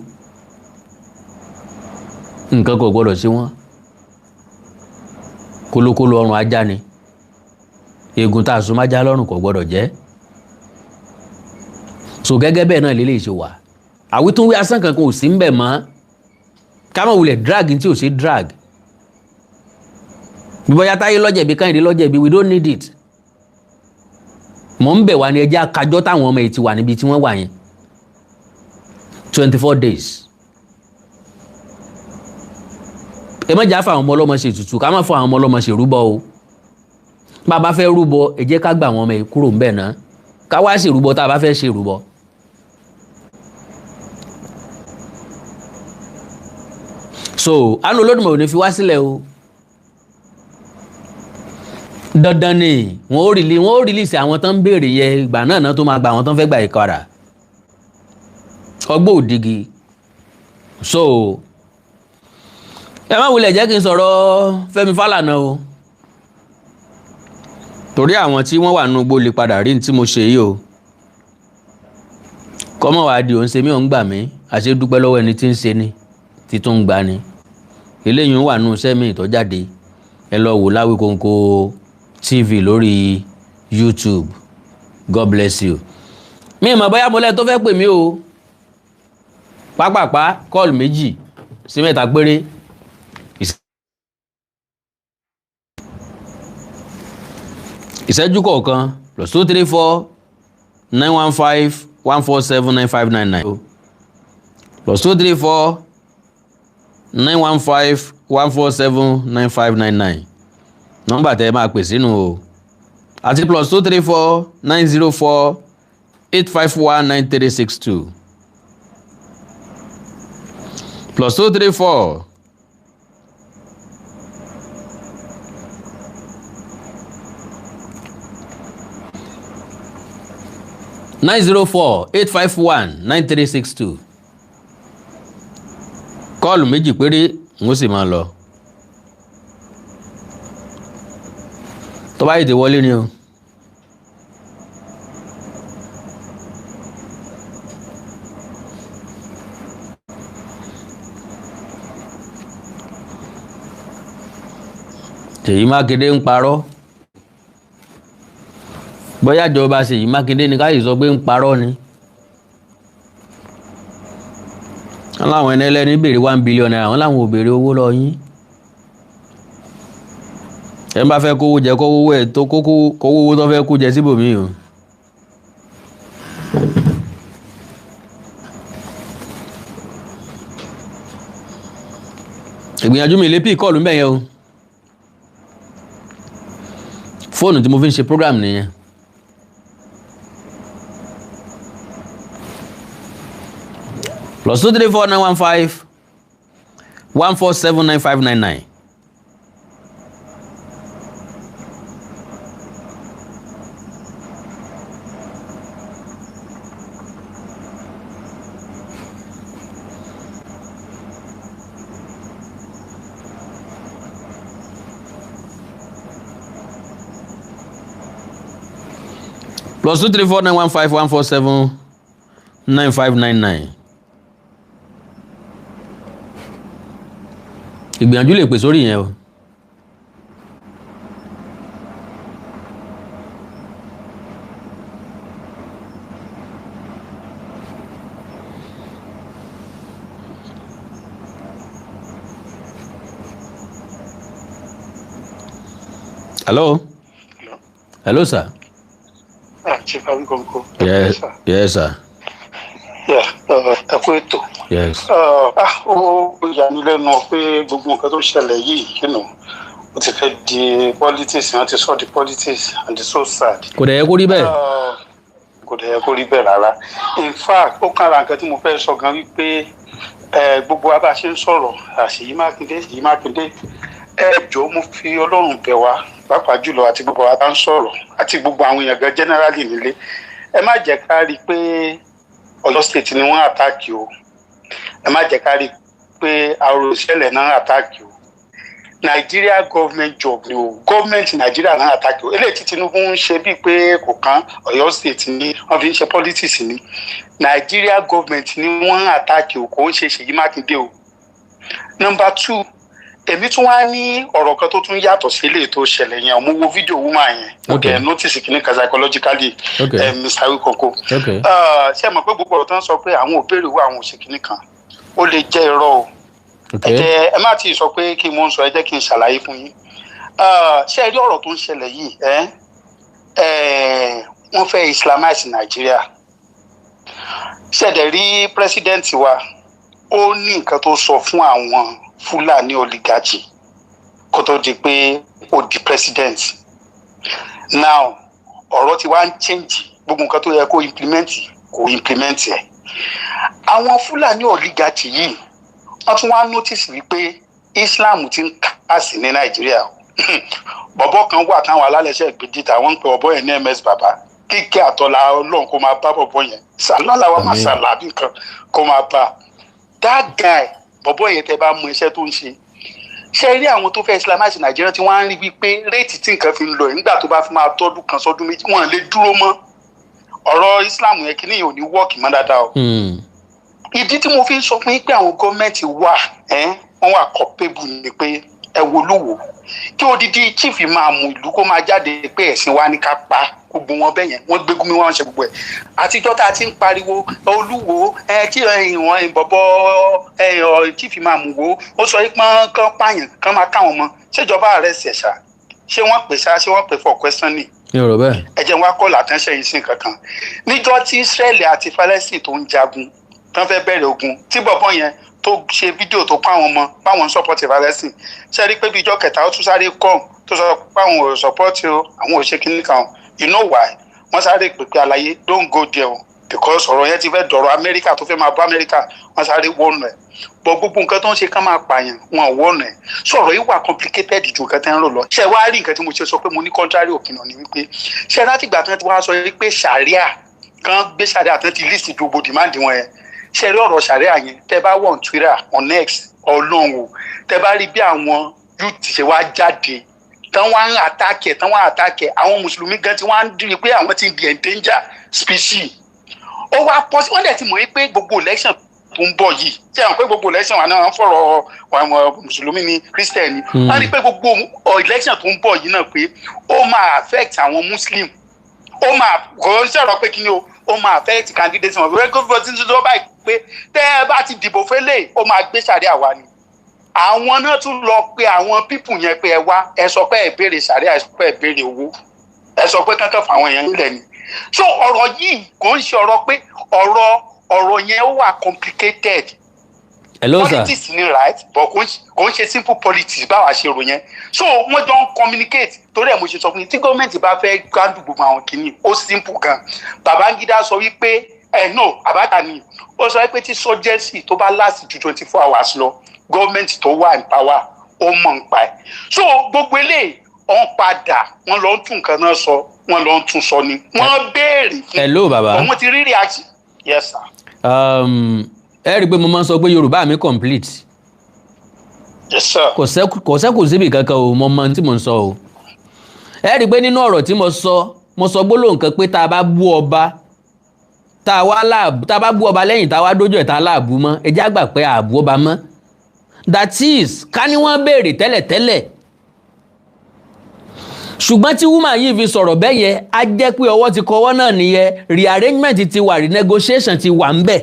nǹkan kò gbọ́dọ̀ sí wọn kólókóló ọrùn ajá ni eegun tá a so májá lọ́rùn kò gbọ́dọ̀ jẹ́ so gẹ́gẹ́ bẹ́ẹ̀ náà lélẹ́yìí ṣe wà àwítúnwí asán kankan ò sí ń bẹ̀ mọ́ ká má wulẹ̀ drag tí ò ṣe drag bí bóyá Táyé lọ́jẹ̀bi Kẹ́hìndé lọ́jẹ̀bi we don't need it mọ̀ ń bẹ̀ wá ní ẹjẹ́ akájọ́ táwọn ọmọ yìí ti wà níbi tí wọ́n wà yẹn 24 days ẹ má jà fún àwọn ọmọ ọlọ́mọ ṣe ètùtù ká má fún àwọn ọmọ ọlọ́mọ ṣe rúbọ o bá a bá fẹ́ rúbọ ẹ jẹ́ ká gbà àwọn ọmọ yìí kúrò ń bẹ̀ náà ká wá ṣe rúbọ tá a bá fẹ́ ṣe rúbọ. so àánú Olódùmarè ò ní fi wá sílẹ̀ o dandan ni wọn ó rìlíìsì àwọn tó ń béèrè yẹ ìgbà náà tó máa gba àwọn tó ń fẹ́ gba ìkọ̀rà ọgbọ́ òdigi so ẹ má wulẹ̀ jẹ́ kí n sọ̀rọ̀ Fẹ́mi Fálànà o torí àwọn tí wọ́n wà nínú igbó lè padà rí ní tí mo ṣe yìí o kọ́mọ̀ wá di òun ṣe mí òun gbà mí àṣẹ dúpẹ́ lọ́wọ́ ẹni tí ń ṣe ni tí tó ń gbà ni eléyìí wà nínú iṣẹ́ mi ìtọ́jáde ẹ lọ wò Láwíkóńkó TV lórí YouTube God bless you mi ì mọ̀ bóyá mo lẹ́ tó fẹ́ pè mí o pápápá kọ́ọ̀lù 2 sí 3 péré ìṣẹ́jú kọ̀ọ̀kan +234 915 147 9599 +234 915 147 9599 nọ́mbà tẹ́ máa pè sínú o àti +234 904 851 9362 +234 904 851 9362 kọ́ọ̀lù 2 péré n ó sì máa lọ tó bá yìí wọlé ni o Ṣèyí Mákindé ń parọ́ bóyá ìjọba Ṣèyí Mákindé ni káyì sọ pé ń parọ́ ni wọ́n láwọn ẹni ẹlẹ́ni béèrè 1 billion naira wọ́n láwọn ò béèrè owó lọ yín ẹ bá fẹ́ kówó jẹ kówó ẹ̀ tó kówó owó tó fẹ́ kó jẹ síbòmíì o ìgbìyànjú mi lè pí kọ́ọ̀lù ń bẹ̀ yẹn o fóònù tí mo fi ń ṣe program nìyẹn +234 915 147 9599 +234 915 147 9599 ìgbìyànjú lè pè sórí yẹn o hello sir. Chief Awon. Yes, sir. Ẹ kú ètò. Yes. Ó yanilẹ́nu pé gbogbo nǹkan tó ṣẹlẹ̀ yìí, ó ti fẹ́ di politics, wọ́n ti sọ di politics and it's so sad. Kò dẹ̀ yẹ kó rí bẹ́ẹ̀. Kò dẹ̀ yẹ kó rí bẹ́ẹ̀ rárá. In fact, ó kára nǹkan tí mo fẹ́ sọ gan wípé gbogbo wa bá ṣe ń sọ̀rọ̀ Ṣèyí Mákindé, ẹ jọ̀ọ́ mo fi Ọlọ́run bẹ̀ wá pàápàá jùlọ àti gbogbo wa bá ń sọ̀rọ̀ àti gbogbo àwọn èèyàn gan generally nílé ẹ má jẹ́ ká rí i pé Ọ̀yọ́ state ni wọ́n àtàkì o ẹ má jẹ́ ká rí i pé àrò ìṣẹ̀lẹ̀ náà àtàkì o Nigeria government job ni o government Nigeria náà àtàkì o eléyìí tí Tinubu ń ṣe bíi pé kò kán Ọ̀yọ́ state ni wọ́n fi ń ṣe politics ni Nigeria government ni wọ́n àtàkì o kò ń ṣe Ṣèyí Mákindé o Number 2, èmi tún wá ní ọ̀rọ̀ kan tó tún yàtọ̀ sí ilé tó ṣẹlẹ̀ yẹn mo wo fídíò woman yẹn mo kẹ́ notice kìíní kan psychologically Mr. Wikoko ṣé mọ̀ pé gbogbo ọ̀rọ̀ tó ń sọ pé àwọn ò béèrè owó àwọn òṣè kìíní kan ó lè jẹ́ irọ́ o ẹ má ti sọ pé kí mo ń sọ ẹ jẹ́ kí n ṣàlàyé fún yín ṣé ẹ rí ọ̀rọ̀ tó ń ṣẹlẹ̀ yìí wọ́n fẹ́ islamize Nàìjíríà ṣé ẹ dẹ̀ rí president wa ó ní nǹkan tó sọ fún àwọn Fúlàní oligarchy kó tó di pé ó di president now ọ̀rọ̀ ti wá ń change gbogbo nǹkan tó yẹ kó implement ẹ̀ àwọn Fúlàní oligarchy yìí wọ́n tún wá notice wípé Islam ti ń kásì ní Nàìjíríà bọ̀bọ̀ kan wà táwọn alálẹ̀ṣẹ̀ gbèdìtà wọ́n ń pè ọ̀bọ̀ yẹn ní MS Baba kíkẹ́ àtọ́lá Ọlọ́run kó máa bá bọ̀bọ̀ yẹn sàlálà wa máa sàlàbí nǹkan kó máa bá that guy bọ̀bọ̀ yẹn tẹ́ bá mọ iṣẹ́ tó ń ṣe rí àwọn tó fẹ́ islamize Nàìjíríà tí wọ́n á rí wípé réètì tí nǹkan fi ń lọ nígbà tó bá fi máa tọ́dún kan sọ́dún méjì wọ́n lè dúró mọ́ ọ̀rọ̀ Islam yẹn kí nìyẹn ò ní wọ́ọ̀kì mọ́ dáadáa o. Ìdí tí mo fi ń sọ fún yín pé àwọn gọ́ọ̀mẹ̀ntì wà wọ́n wà culpable ni pé ẹ wo olúwo kí odidi chief máa mú ìlú kó máa jáde pé ẹ̀sìn wa ní ká pa gbogbo wọn bẹ́ẹ̀ yẹn wọ́n gbégún mi wọ́n ṣe gbogbo ẹ̀ àtijọ́ tá a ti ń pariwo olúwo kí ìwọ̀n ìbọ̀bọ̀ chief máa mú wo ó sọ pé kán pààyàn kán máa káwọn mọ́ ṣèjọba rẹ̀ ṣẹ̀ṣà ṣé wọ́n pè for questioning ẹ jẹ́ wọn á kọ́ látẹ́ńṣẹ́ yìí sí kankan níjọ́ tí Israeli àti Palestine tó ń jagun tán fẹ́ bẹ̀rẹ̀ ogun tí bọ̀bọ̀ yẹn tó ṣe fídíò tó kọ́ àwọn ọmọ báwọn ń sọ́pọ̀tì Palestine ṣe rí pé bí ìjọ kẹta ó tún sáré kọ́ tó sọ pé àwọn ò sọ́pọ̀tì o àwọn ò ṣe kíní kan you know why wọ́n sáré pèpè àlàyé don't go there o because ọ̀rọ̀ yẹn ti fẹ́ dọ̀rọ̀ Amẹ́ríkà tó fẹ́ máa bá Amẹ́ríkà wọ́n sáré wọ́ọ̀nù ẹ̀ bọ́ gbogbo nǹkan tó ń ṣe kán máa pààyàn wọn ò wọ́ọ̀nù ẹ̀ sọ̀rọ̀ yìí wà complicated ju nǹkan tẹ́ ń rò lọ ṣe wá rí nǹkan tí mo ṣe sọ pé mo ní contrary opinion ni wípé ṣe láti ìgbà tí wọ́n ti wá sọ wípé ṣàríà kan gbé ṣàríà tán ti list gbogbo demand wọn yẹn ṣe rí ọ̀rọ̀ ṣàríà yẹn tẹ́ bá wọ̀ on Twitter on X ọlọ́run o tẹ́ bá rí bí àwọn youth ṣe wá jáde tán wá ń àtàkẹ́ àwọn mùsùlùmí gan tí wọ́n á dìrì pé àwọn ti di endanger species ó wá pọ́ sí wọ́n dẹ̀ ti mọ̀ pé gbogbo election tó ń bọ̀ yìí ṣé àwọn pé gbogbo election wà náà wọ́n fọ̀rọ̀ àwọn mùsùlùmí ní Christian ni wọ́n rí pé gbogbo election tó ń bọ̀ yìí náà pé ó máa affect àwọn Muslim ó máa kò ń sọ̀rọ̀ pé kí ni ó máa affect candidate wọn pé kó fọ́ sí tó báyìí pé tẹ́ ẹ bá ti dìbò fẹ́lẹ̀ ó máa gbé sàríà wá ni àwọn náà tún lọ pé àwọn pípù yẹn pé ẹ wá ẹ sọ pé ẹ béèrè sàríà ẹ sọ pé ẹ béèrè owó ẹ sọ pé kankan fún àwọn èèyàn nílẹ̀ ni so ọ̀rọ̀ yìí kò ń ṣe ọ̀rọ̀ pé ọ̀rọ̀ yẹn ó wà complicated politics ni right but kò ń ṣe simple politics báwa ṣe rò yẹn so wọ́n jọ ń communicate torí ẹ̀ mo ṣe sọ fún yín tí gọ́ọ̀mẹ̀ntì bá fẹ́ gbádùn gbogbo àwọn kìíní ó simple gan Babangida sọ wípé no Abacha ni ó sọ pé tí sọ́jẹ́sì tó bá last ju 24 hours lọ gọ́ọ̀mẹ̀ntì tó wà ní power ó mọ̀ ń pa ẹ̀ so gbogbo eléyìí wọ́n padà wọ́n lọ ń tún nǹkan náà sọ wọ́n lọ ń tún sọ ni wọ́n béèrè fún hello baba wọ́n ti rí reaction yes sir. ẹ rí i pé mo máa ń sọ pé Yorùbá mi complete yes sir. kò sẹ́kù síbi kankan o mo mọ tí mo ń sọ o ẹ rí i pé nínú ọ̀rọ̀ tí mo sọ gbólóhùn kan pé tá a bá bú ọba tá a bá bú ọba lẹ́yìn tá a wá dójú ẹ̀ tá a láàbù mọ́ ẹ já gbà pé àbú ọba mọ́ that is ká ní wọ́n béèrè tẹ́lẹ̀tẹ́lẹ̀ ṣùgbọ́n tí woman yìí fi sọ̀rọ̀ bẹ́ẹ̀ yẹn á jẹ́ pé ọwọ́ ti kọ ọwọ́ náà nìyẹn rearrangement ti wà renegotiation ti wà ń bẹ̀